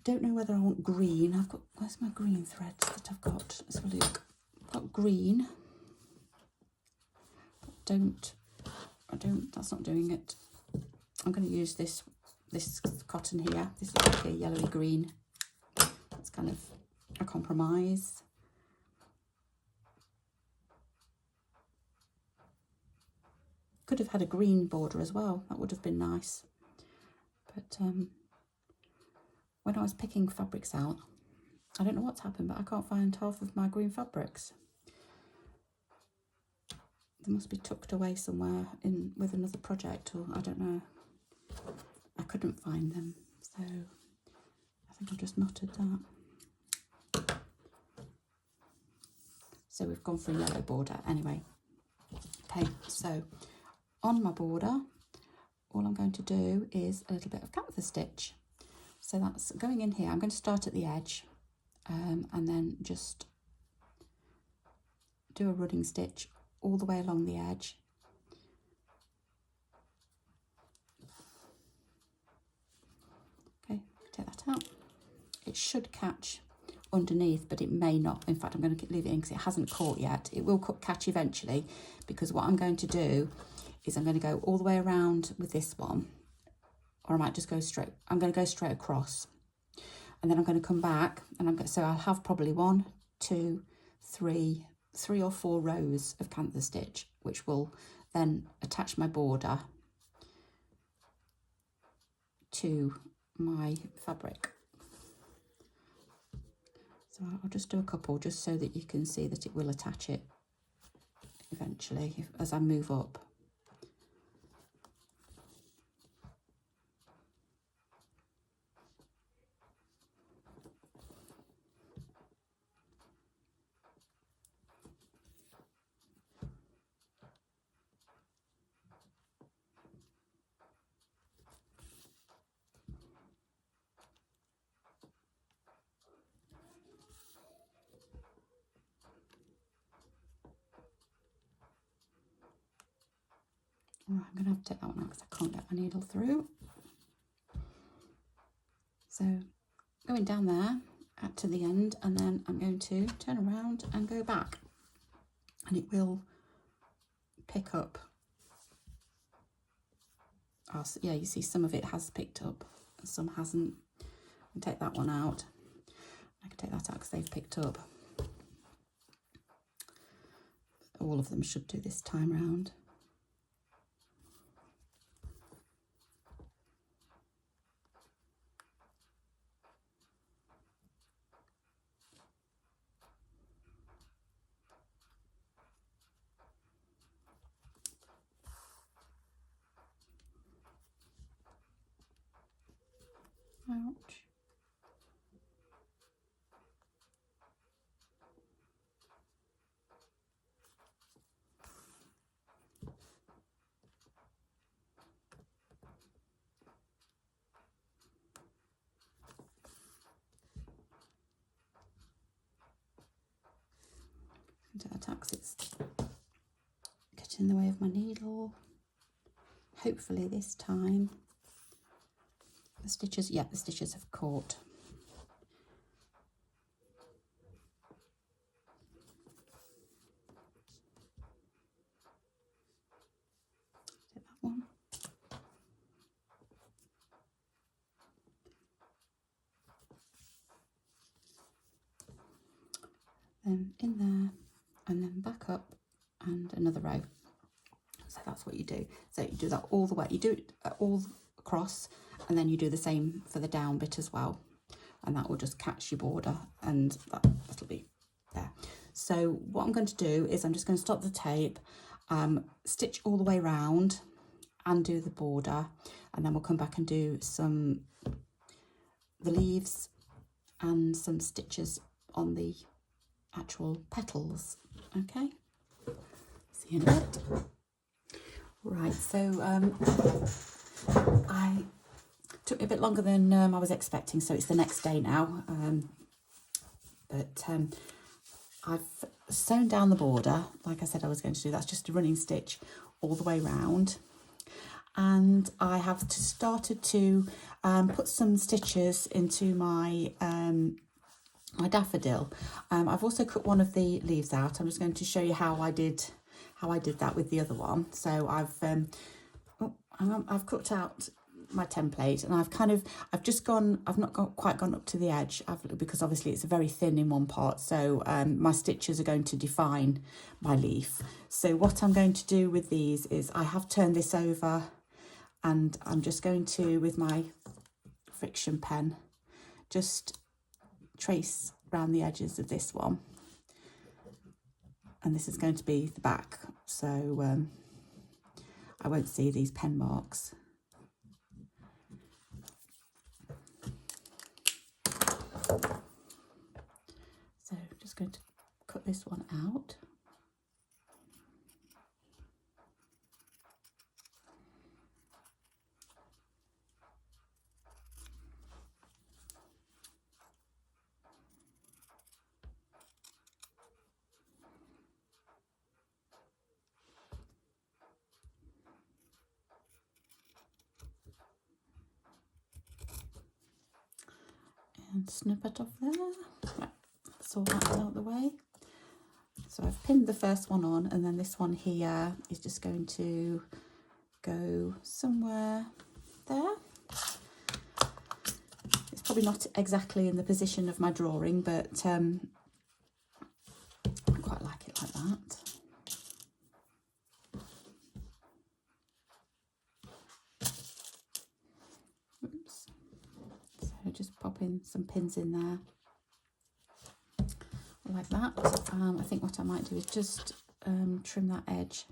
don't know whether I want green. I've got, where's my green threads that I've got? Let's have a look. I've got green. That's not doing it. I'm going to use this cotton here. This is like a yellowy green. It's kind of a compromise. Could have had a green border as well. That would have been nice. But when I was picking fabrics out, I don't know what's happened, but I can't find half of my green fabrics. They must be tucked away somewhere in with another project, or I don't know. I couldn't find them, so I think I've just knotted that. So we've gone for a yellow border anyway. Okay, so on my border, all I'm going to do is a little bit of canvas stitch. So that's going in here. I'm going to start at the edge and then just do a running stitch all the way along the edge. Okay, take that out. It should catch underneath, but it may not. In fact, I'm going to leave it in because it hasn't caught yet. It will catch eventually, because what I'm going to do is I'm going to go all the way around with this one, or I might just go straight. I'm going to go straight across, and then I'm going to come back, and so I'll have probably 1, 2, 3 or 4 rows of canvas stitch, which will then attach my border to my fabric. So I'll just do a couple just so that you can see that it will attach it eventually as I move up. All right, I'm going to have to take that one out because I can't get my needle through. So going down there to the end, and then I'm going to turn around and go back, and it will pick up. Oh, so yeah, you see some of it has picked up, some hasn't. I can take that one out. I can take that out because they've picked up. All of them should do this time round. Ouch. Into attacks, it's getting in the way of my needle. Hopefully this time the stitches, yeah, the stitches have caught. Take that one. Then in there, and then back up, and another row. So that's what you do. So you do that all the way. You do it all across, and then you do the same for the down bit as well, and that will just catch your border, and that'll be there. So what I'm going to do is I'm just going to stop the tape, stitch all the way around and do the border, and then we'll come back and do the leaves and some stitches on the actual petals. Okay, see you in a bit. Right, so I took me a bit longer than I was expecting, so it's the next day now, but I've sewn down the border like I said I was going to do. That's just a running stitch all the way round, and I have started to put some stitches into my my daffodil. I've also cut one of the leaves out. I'm just going to show you how I did that with the other one. So I've cut out my template, and I've not quite gone up to the edge because obviously it's very thin in one part, so my stitches are going to define my leaf. So what I'm going to do with these is I have turned this over, and I'm just going to, with my friction pen, just trace around the edges of this one, and this is going to be the back, so I won't see these pen marks. So I'm just going to cut this one out. And snip it off there. Right, that's all that out of the way. So I've pinned the first one on, and then this one here is just going to go somewhere there. It's probably not exactly in the position of my drawing, but I quite like it like that. Oops. So just pop in some pins in there like that. I think what I might do is just trim that edge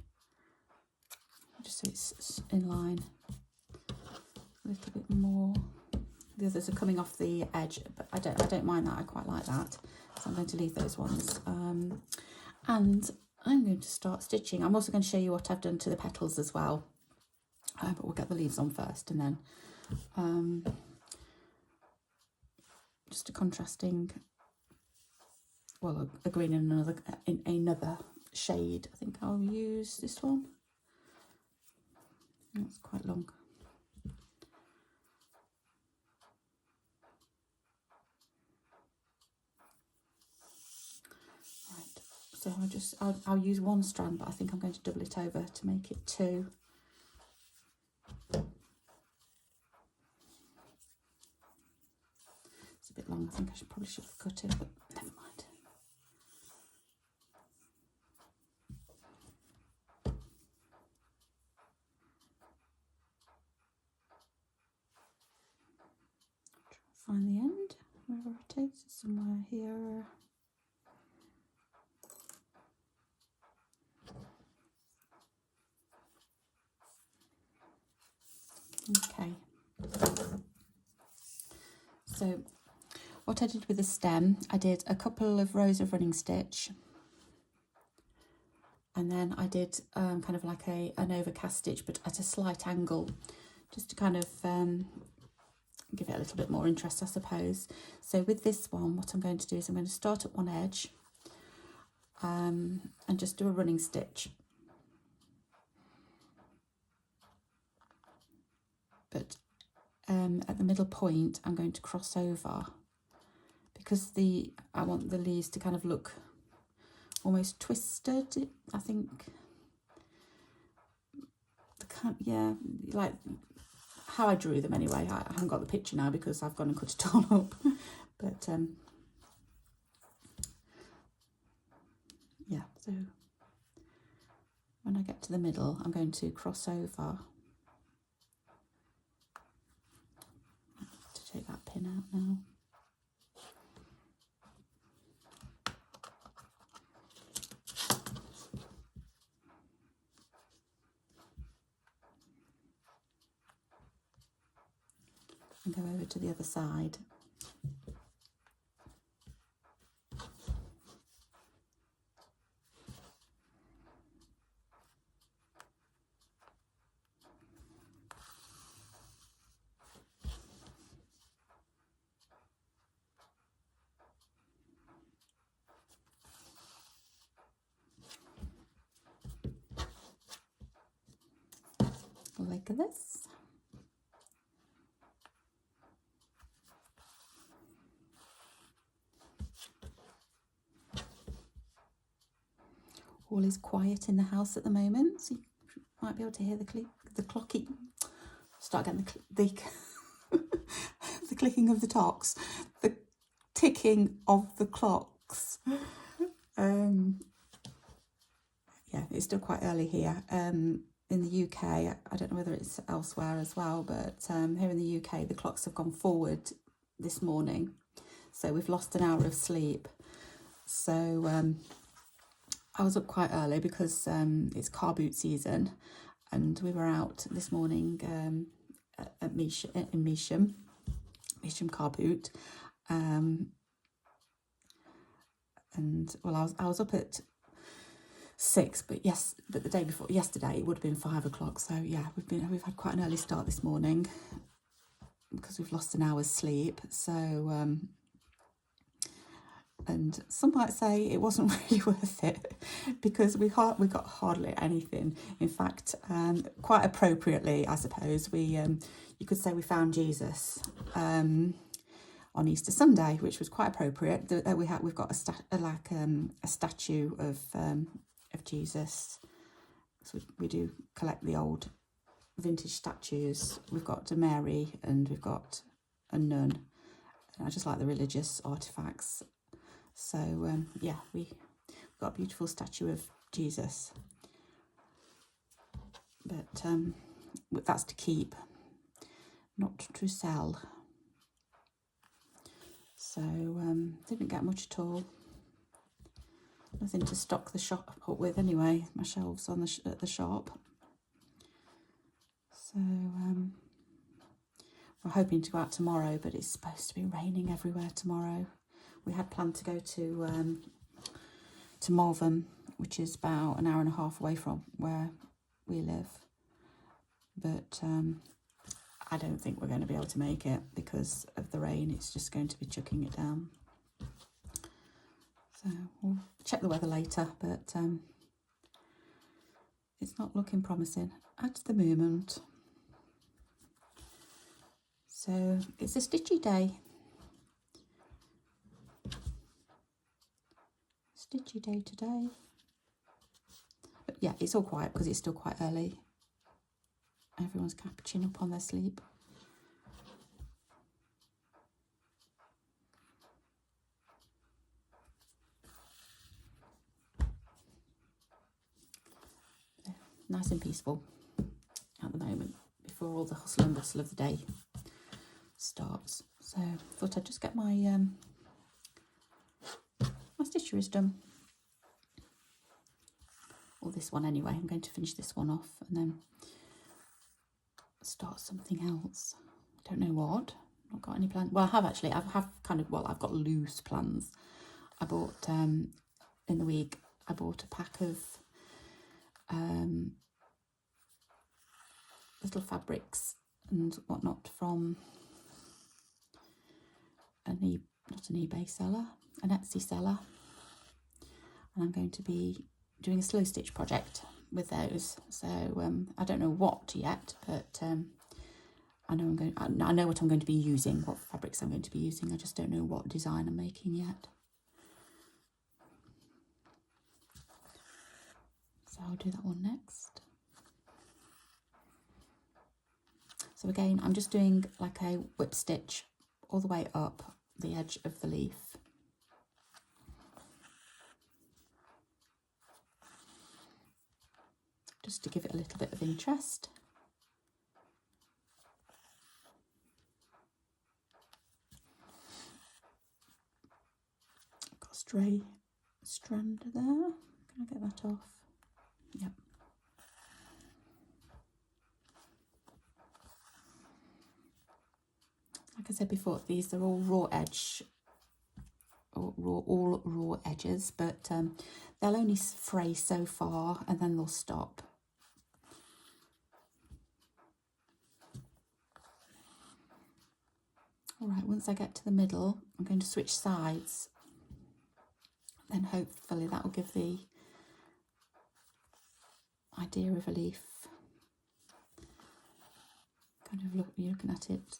just so it's in line a little bit more. The others are coming off the edge, but I don't mind that. I quite like that, so I'm going to leave those ones. And I'm going to start stitching. I'm also going to show you what I've done to the petals as well, but we'll get the leaves on first, and then just a contrasting, well, a green in another shade. I think I'll use this one. It's quite long. So I'll use one strand, but I think I'm going to double it over to make it two. It's a bit long. I think I probably should have cut it, but never mind. Find the end, wherever it is, somewhere here. Okay, so what I did with the stem, I did a couple of rows of running stitch, and then I did kind of like an overcast stitch, but at a slight angle, just to kind of give it a little bit more interest, I suppose. So with this one, what I'm going to do is I'm going to start at one edge and just do a running stitch. But at the middle point, I'm going to cross over, because I want the leaves to kind of look almost twisted, I think. Yeah, like how I drew them anyway. I haven't got the picture now because I've gone and cut it all up. But yeah, so when I get to the middle, I'm going to cross over. I have to take that pin out now. And go over to the other side. Like this. All is quiet in the house at the moment, so you might be able to hear the clocking. Start getting the clicking of the clocks, the ticking of the clocks. Yeah, it's still quite early here. In the UK, I don't know whether it's elsewhere as well, but here in the UK, the clocks have gone forward this morning. So we've lost an hour of sleep. So I was up quite early because it's car boot season, and we were out this morning at Measham car boot. And well, I was up at 6, but the day before yesterday it would have been 5 o'clock. So yeah, we've had quite an early start this morning because we've lost an hour's sleep. So and some might say it wasn't really worth it because we got hardly anything. In fact, quite appropriately, I suppose, you could say we found Jesus on Easter Sunday, which was quite appropriate. We've got a statue of Jesus. So we do collect the old vintage statues. We've got a Mary and we've got a nun. I just like the religious artifacts. So yeah, we've got a beautiful statue of Jesus, but that's to keep, not to sell. So didn't get much at all. Nothing to stock the shop up with anyway. My shelves at the shop. So we're hoping to go out tomorrow, but it's supposed to be raining everywhere tomorrow. We had planned to go to Malvern, which is about an hour and a half away from where we live, but I don't think we're going to be able to make it because of the rain. It's just going to be chucking it down. So we'll check the weather later, but it's not looking promising at the moment. So it's a stitchy day. Stitchy day today. But yeah, it's all quiet because it's still quite early. Everyone's catching up on their sleep. Yeah, nice and peaceful at the moment before all the hustle and bustle of the day starts. So I thought I'd just get my my stitcheries done. Or this one anyway. I'm going to finish this one off and then start something else. I don't know what. Not got any plans. Well, I have actually. I've got loose plans. I bought in the week. I bought a pack of little fabrics and whatnot from not an eBay seller, an Etsy seller, and I'm going to be doing a slow stitch project with those. So I don't know what yet, but I know what I'm going to be using, what fabrics I'm going to be using. I just don't know what design I'm making yet. So I'll do that one next. So again, I'm just doing like a whip stitch all the way up the edge of the leaf. Just to give it a little bit of interest. Got a stray strand there. Can I get that off? Yep. Like I said before, these are all raw edge, all raw edges, but they'll only fray so far and then they'll stop. All right, once I get to the middle, I'm going to switch sides. Then hopefully that will give the idea of a leaf. Kind of you're looking at it.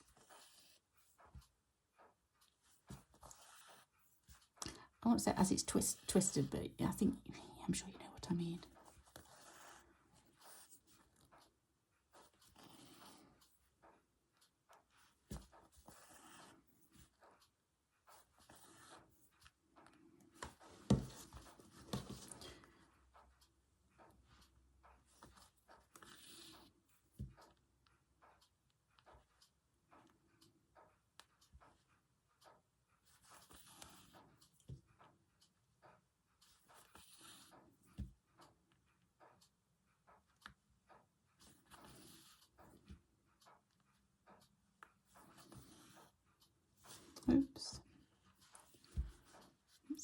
I won't say as it's twisted, but yeah, I'm sure you know what I mean.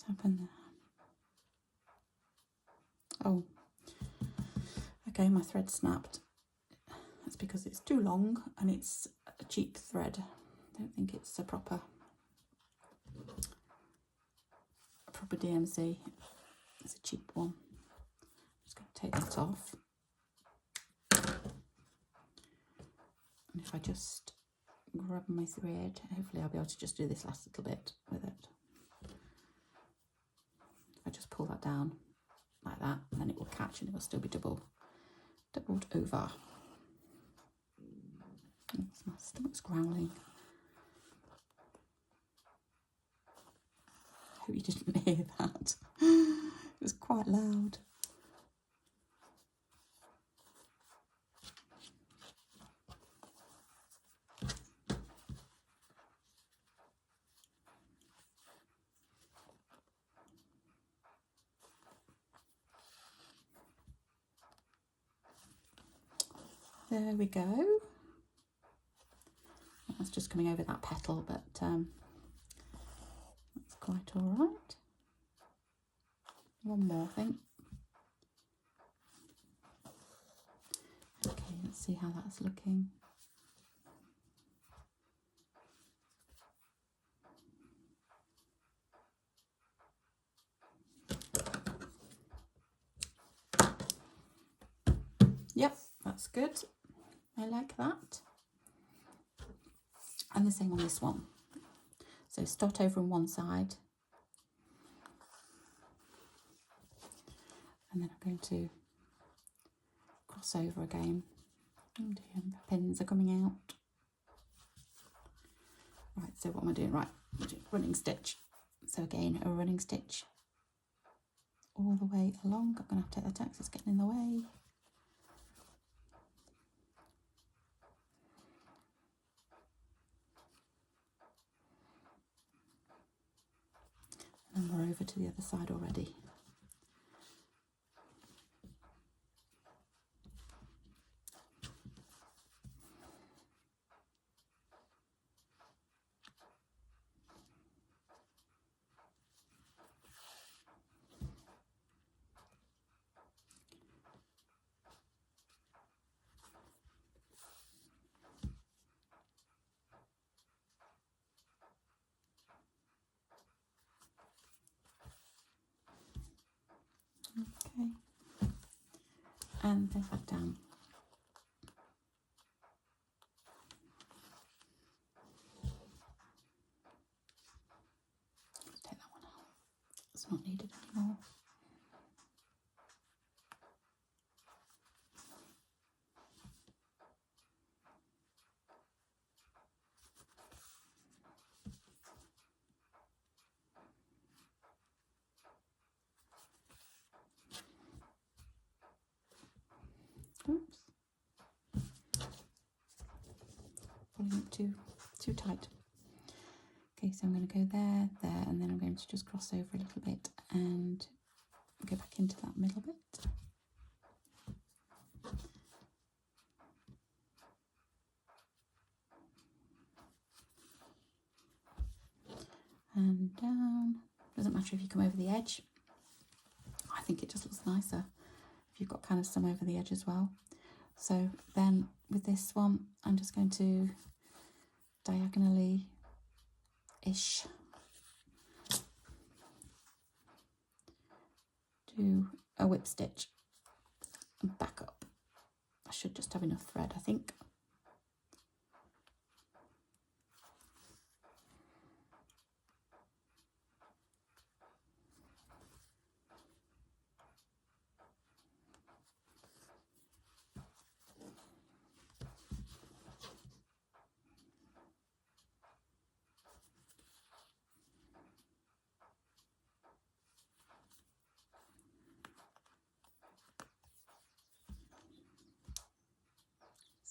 happened there? Oh, okay, my thread snapped. That's because it's too long and it's a cheap thread. I don't think it's a proper DMC. It's a cheap one. I'm just going to take that off. And if I just grab my thread, hopefully I'll be able to just do this last little bit with it. If I just pull that down like that, then it will catch and it will still be doubled over. My stomach's growling. I hope you didn't hear that. It was quite loud. There we go. That's just coming over that petal, but that's quite all right. One more thing. Okay, let's see how that's looking. Yep, that's good. I like that. And the same on this one. So start over on one side. And then I'm going to cross over again. Oh dear, the pins are coming out. Right, so what am I doing? Right, I'm doing running stitch. So again, a running stitch all the way along. I'm going to have to take that out because it's getting in the way. And we're over to the other side already. Okay, and then back down. Let's take that one out. It's not needed anymore. Oops. Pulling it too tight. Okay, so I'm going to go there, and then I'm going to just cross over a little bit and go back into that middle bit. And down. Doesn't matter if you come over the edge. I think it just looks nicer if you've got kind of some over the edge as well. So then with this one, I'm just going to diagonally-ish do a whip stitch and back up. I should just have enough thread, I think.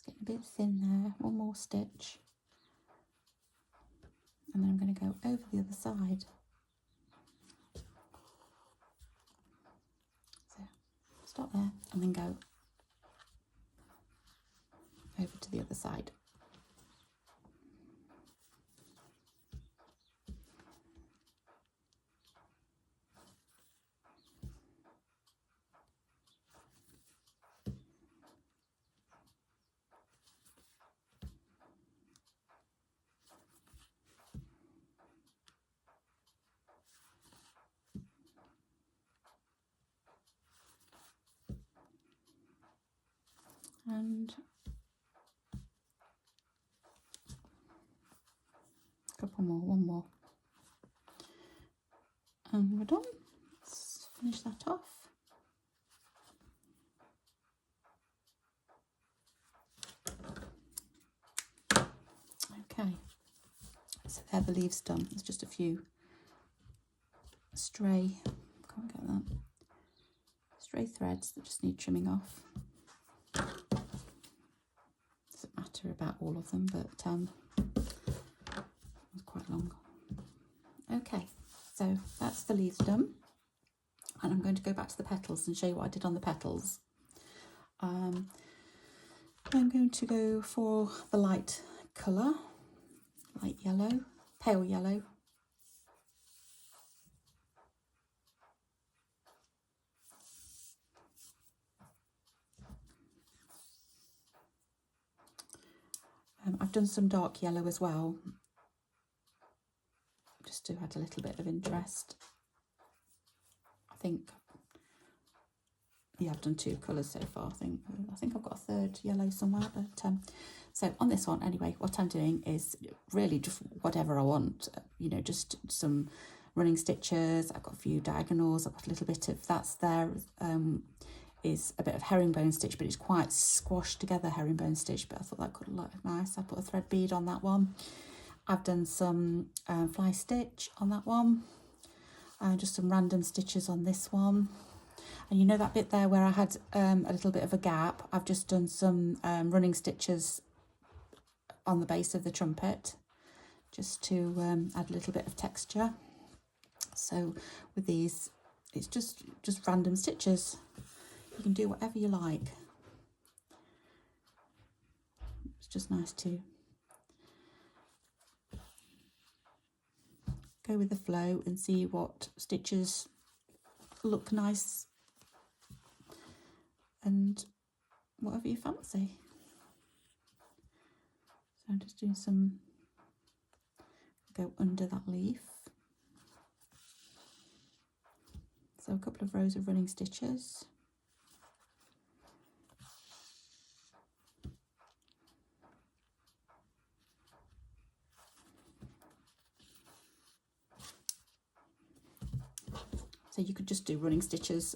A bit thin there, one more stitch, and then I'm going to go over the other side. So start there and then go over to the other side. and a couple more, one more, and we're done. Let's finish that off. Okay, so there the leaves done. There's just a few stray, can't get that, stray threads that just need trimming off. Doesn't matter about all of them, but it's quite long. Okay, so that's the leaves done, and I'm going to go back to the petals and show you what I did on the petals. I'm going to go for the light colour, light yellow, pale yellow. I've done some dark yellow as well, just to add a little bit of interest. I think, yeah, I've done 2 colours so far. I think I've got a third yellow somewhere. But so on this one, anyway, what I'm doing is really just whatever I want. You know, just some running stitches. I've got a few diagonals. I've got a little bit of that's there. Is a bit of herringbone stitch, but it's quite squashed together herringbone stitch, but I thought that could look nice. I put a thread bead on that one. I've done some fly stitch on that one, just some random stitches on this one. And you know that bit there where I had a little bit of a gap, I've just done some running stitches on the base of the trumpet, just to add a little bit of texture. So with these, it's just random stitches. You can do whatever you like. It's just nice to go with the flow and see what stitches look nice and whatever you fancy. So I'm just doing some, go under that leaf. So a couple of rows of running stitches. So you could just do running stitches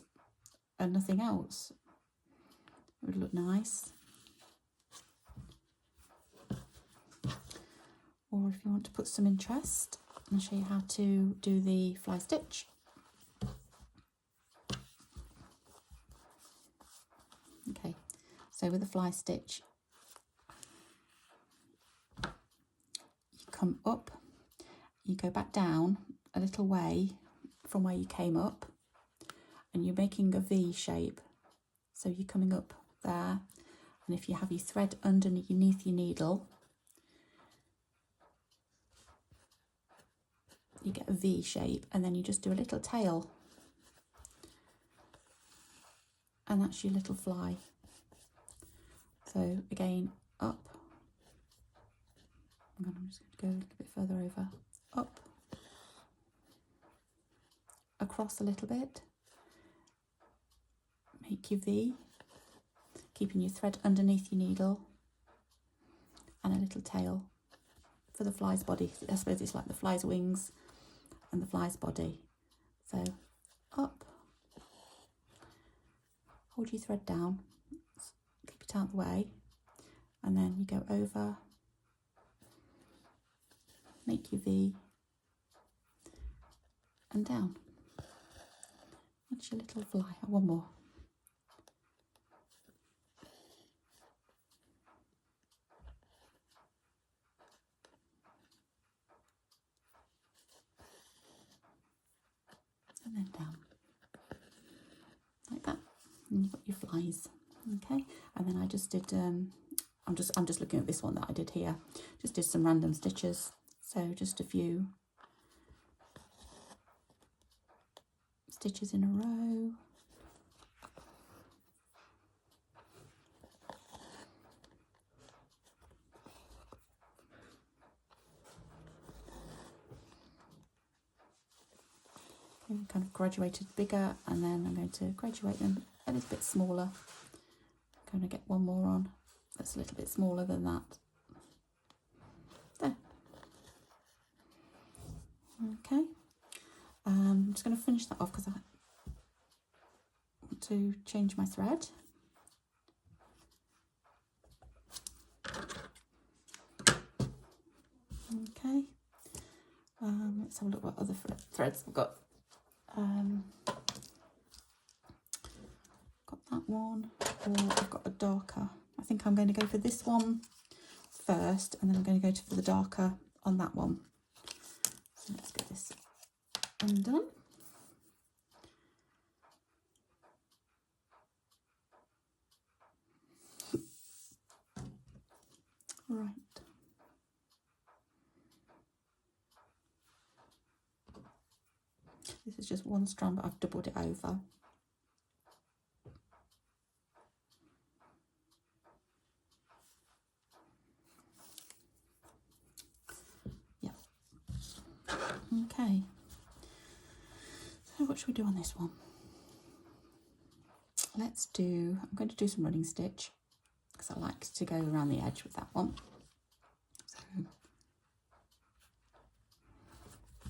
and nothing else. It would look nice. Or if you want to put some interest, I'll show you how to do the fly stitch. Okay, so with the fly stitch, you come up, you go back down a little way from where you came up, and you're making a V shape. So you're coming up there, and if you have your thread underneath your needle, you get a V shape, and then you just do a little tail, and that's your little fly. So again, up, I'm just going to go a little bit further over, up, across a little bit, make your V, keeping your thread underneath your needle, and a little tail for the fly's body. I suppose it's like the fly's wings and the fly's body. So up, hold your thread down, keep it out of the way, and then you go over, make your V, and down. That's your little fly. One more. And then down. Like that. And you've got your flies. Okay. And then I just did I'm just looking at this one that I did here. Just did some random stitches. So just a few stitches in a row. Okay, kind of graduated bigger, and then I'm going to graduate them a little bit smaller. Going to get one more on that's a little bit smaller than that. There. Okay. I'm just going to finish that off because I want to change my thread. Okay. Let's have a look what other threads I've got. Got that one, or I've got a darker. I think I'm going to go for this one first, and then I'm going to go for the darker on that one. So let's get this undone. Right. This is just one strand, but I've doubled it over. Yeah. Okay. So what should we do on this one? Let's do, I'm going to do some running stitch because I like to go around the edge with that one. So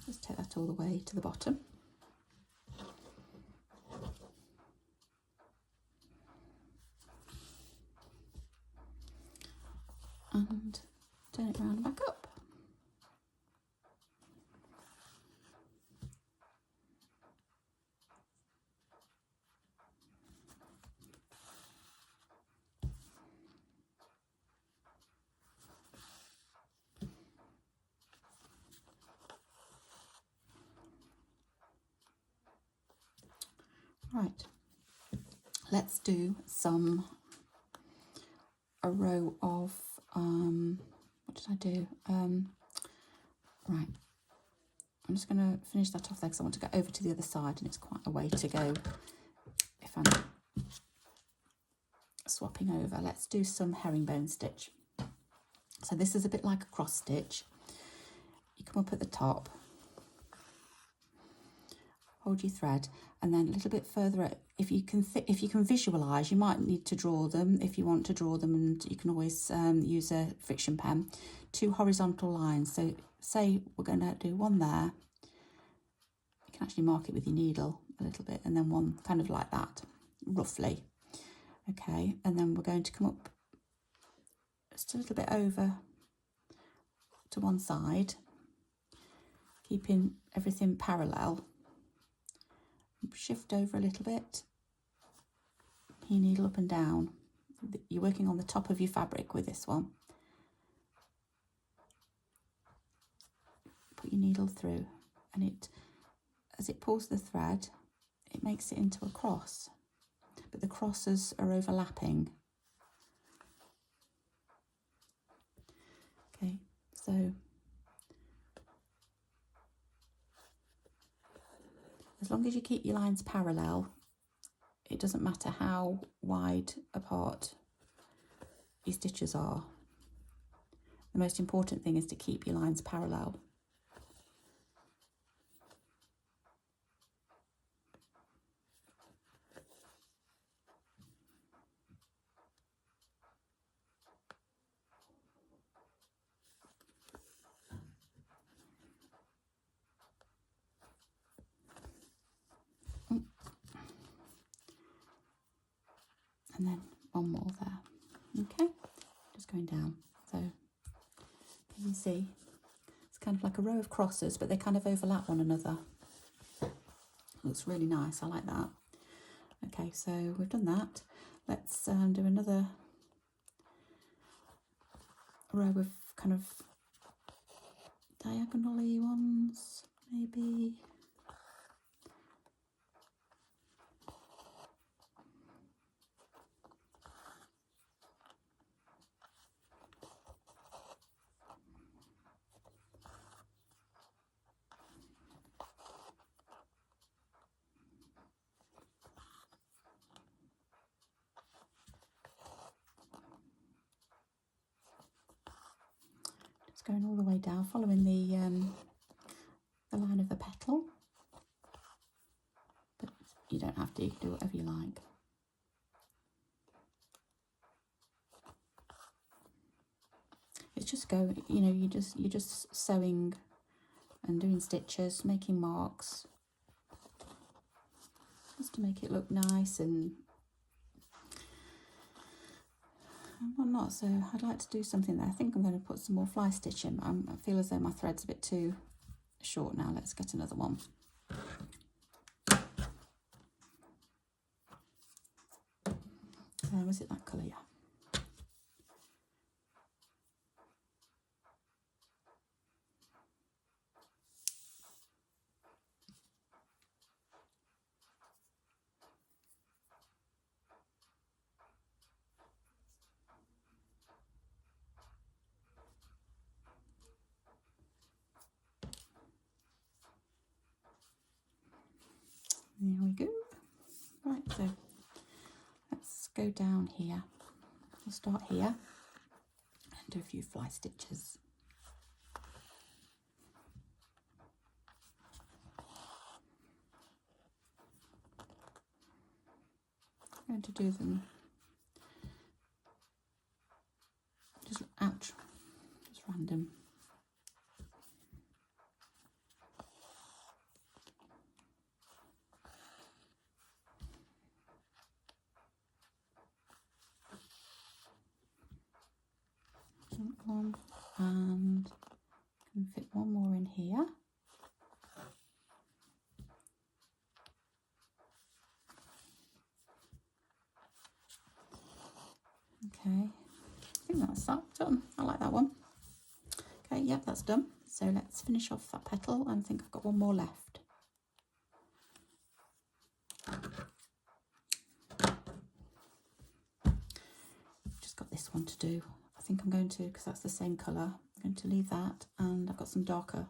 just take that all the way to the bottom. And turn it round and back up. Right, let's do a row of, what did I do? Right, I'm just going to finish that off there because I want to go over to the other side and it's quite a way to go if I'm swapping over. Let's do some herringbone stitch. So this is a bit like a cross stitch. You come up at the top, hold your thread, and then a little bit further out, if you can visualize, you might need to draw them if you want to draw them, and you can always use a friction pen. 2 horizontal lines. So say we're going to do one there, you can actually mark it with your needle a little bit, and then one kind of like that, roughly. Okay, and then we're going to come up just a little bit over to one side, keeping everything parallel. Shift over a little bit, your needle up and down. You're working on the top of your fabric with this one. Put your needle through, and it, as it pulls the thread, it makes it into a cross, but the crosses are overlapping. Okay, so as long as you keep your lines parallel, it doesn't matter how wide apart your stitches are. The most important thing is to keep your lines parallel. And then one more there. Okay, just going down. So you can see it's kind of like a row of crosses, but they kind of overlap one another. Looks really nice. I like that. Okay, so we've done that. Let's do another row of kind of diagonally ones, maybe. Going all the way down, following the line of the petal, but you don't have to, you can do whatever you like. just go, you know, you're just sewing and doing stitches, making marks, just to make it look nice. And I'm not so, I'd like to do something there. I think I'm going to put some more fly stitch in. I feel as though my thread's a bit too short now. Let's get another one. Was it that colour? Yeah. There we go. Right, so let's go down here. We'll start here and do a few fly stitches. I'm going to do them just random. One, and can fit one more in here. Okay, I think that's that done. I like that one. Okay, yep, that's done. So let's finish off that petal, and I think I've got one more left. Just got this one to do. I think I'm going to, because that's the same colour, I'm going to leave that, and I've got some darker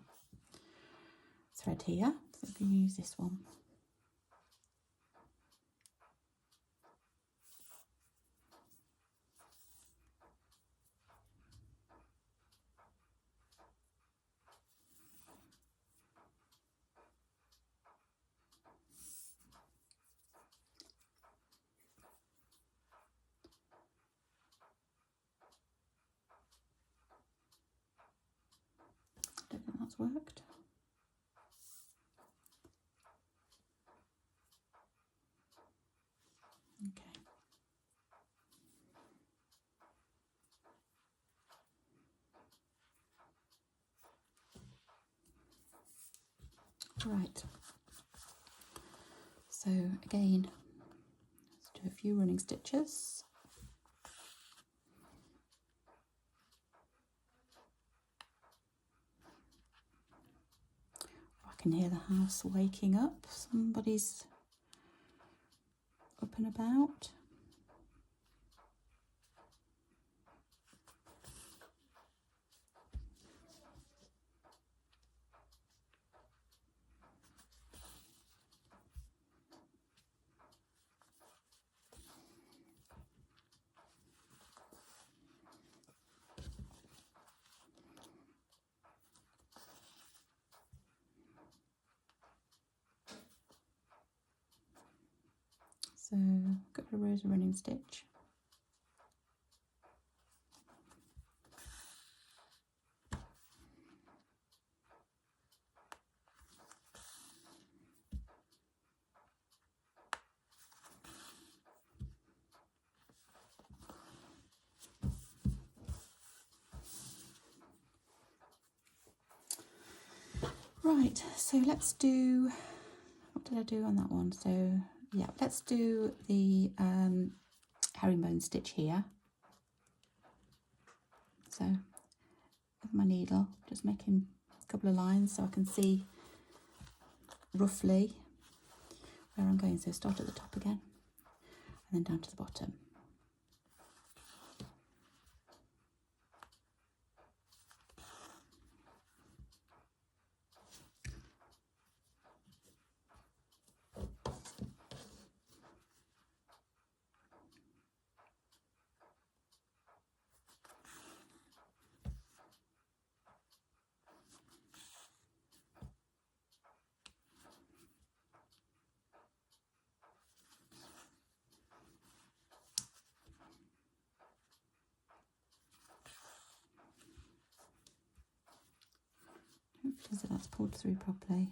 thread here, so I can use this one. I don't think that's worked. Okay. Right. So again, let's do a few running stitches. I can hear the house waking up. Somebody's up and about. So a couple of rows of running stitch. Right, so let's do, what did I do on that one? So yeah, let's do the herringbone stitch here. So with my needle, just making a couple of lines so I can see roughly where I'm going. So start at the top again and then down to the bottom. sure that that's pulled through properly.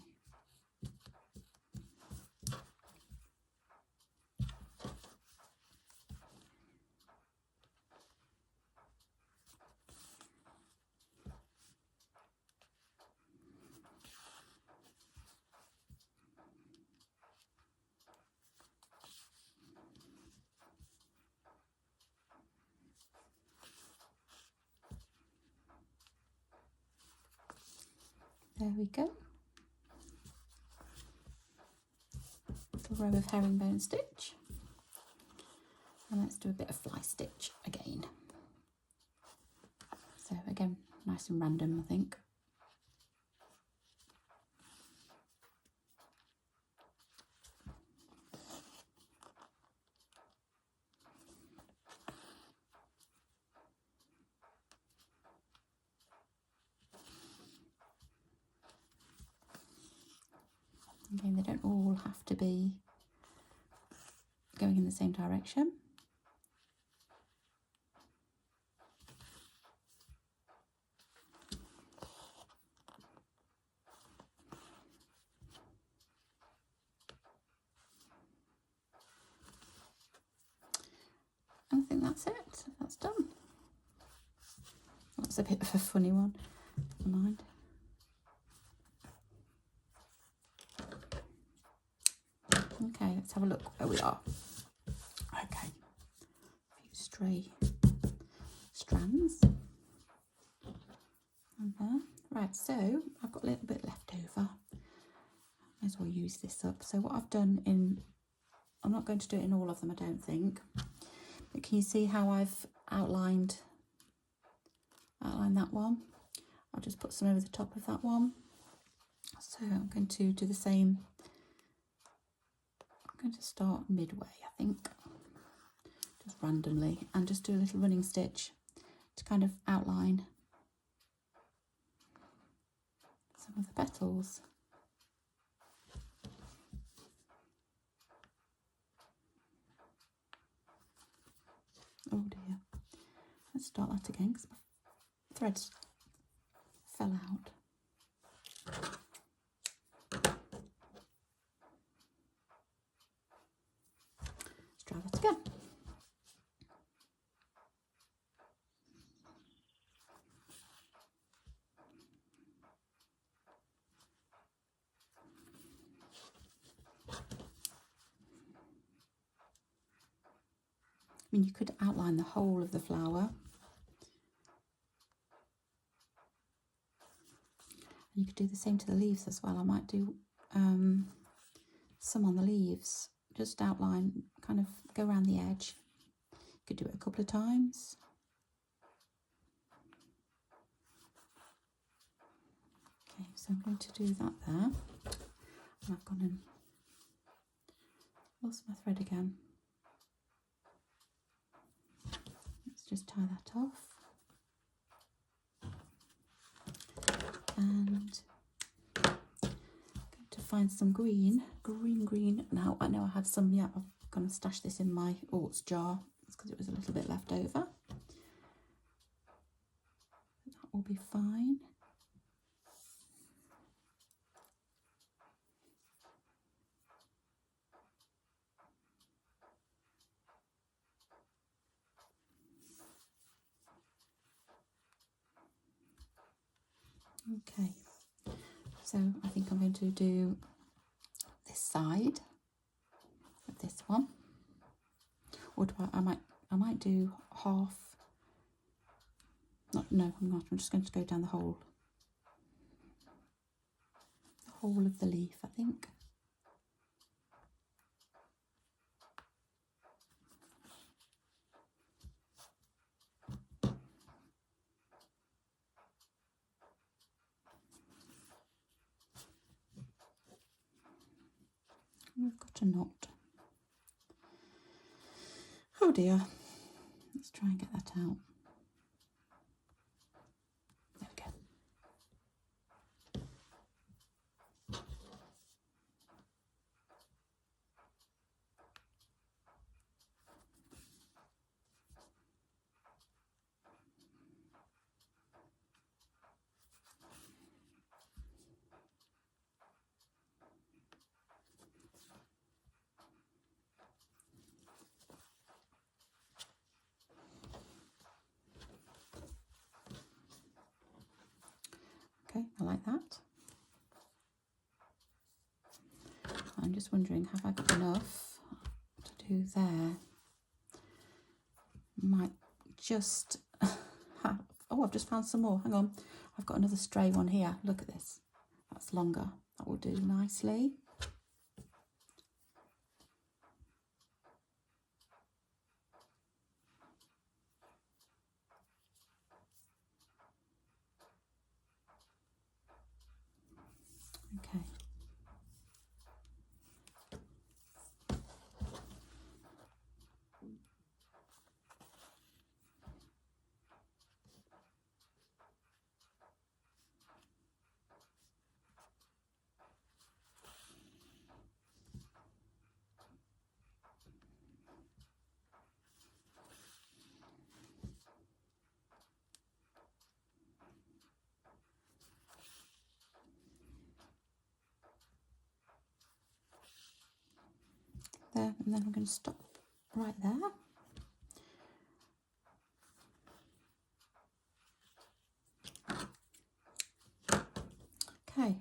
There we go. Little row of herringbone stitch. And let's do a bit of fly stitch again. So again, nice and random, I think. Again, they don't all have to be going in the same direction. I think that's it. That's done. That's a bit of a funny one. Never mind. Okay, let's have a look where we are. Okay, a few stray strands. And there. Right, so I've got a little bit left over. Might as well use this up. So what I've done I'm not going to do it in all of them, I don't think. But can you see how I've outlined that one? I'll just put some over the top of that one. So I'm going to do the same. I'm going to start midway, I think, just randomly, and just do a little running stitch to kind of outline some of the petals. Oh dear, let's start that again because my threads fell out. Let's try that again. I mean, you could outline the whole of the flower. You could do the same to the leaves as well. I might do some on the leaves. Just outline, kind of go around the edge. You could do it a couple of times. Okay, so I'm going to do that there. And I've gone and lost my thread again. Let's just tie that off. And I'm going to find some green. Now I know I have some, yeah, I'm going to stash this in my oats jar. That's because it was a little bit left over. That will be fine. Okay, so I think I'm going to do this side of this one, or I might do half. No, I'm not. I'm just going to go down the whole of the leaf, I think. We've got a knot. Oh dear. Let's try and get that out. There we go. I'm just wondering, have I got enough to do there? Might just have, oh, I've just found some more. Hang on. I've got another stray one here. Look at this. That's longer. That will do nicely. Okay. There, and then I'm going to stop right there. Okay,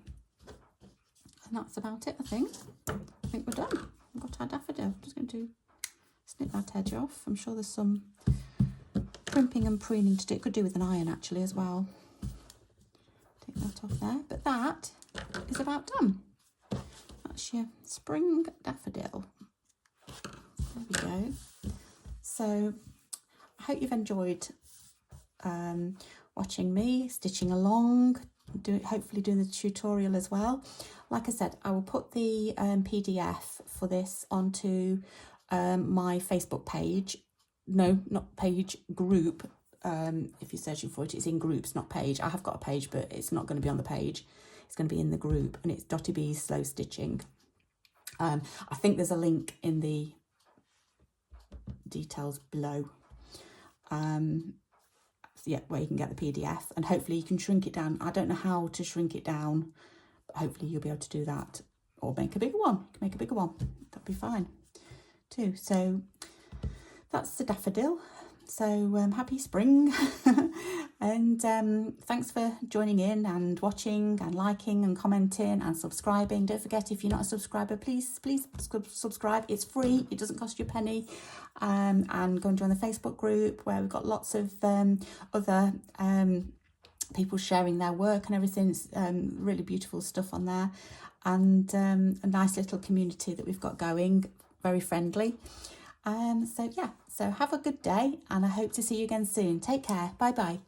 and that's about it, I think. I think we're done. We've got our daffodil. I'm just going to snip that edge off. I'm sure there's some crimping and preening to do. It could do with an iron actually as well. Take that off there. But that is about done. That's your spring daffodil. There we go. So I hope you've enjoyed watching me stitching along, hopefully doing the tutorial as well. Like I said, I will put the PDF for this onto my Facebook page. No, not page, group. If you're searching for it, it's in groups, not page. I have got a page, but it's not going to be on the page. It's going to be in the group, and it's Dotty B's Slow Stitching. I think there's a link in the details below. Yeah, where you can get the PDF, and hopefully you can shrink it down. I don't know how to shrink it down, but hopefully you'll be able to do that, or make a bigger one. You can make a bigger one. That'd be fine too. So that's the daffodil. So happy spring. And thanks for joining in and watching and liking and commenting and subscribing. Don't forget, if you're not a subscriber, please subscribe. It's free. It doesn't cost you a penny. And go and join the Facebook group, where we've got lots of other people sharing their work and everything. It's really beautiful stuff on there, and a nice little community that we've got going, very friendly. So yeah, so have a good day, and I hope to see you again soon. Take care. Bye bye.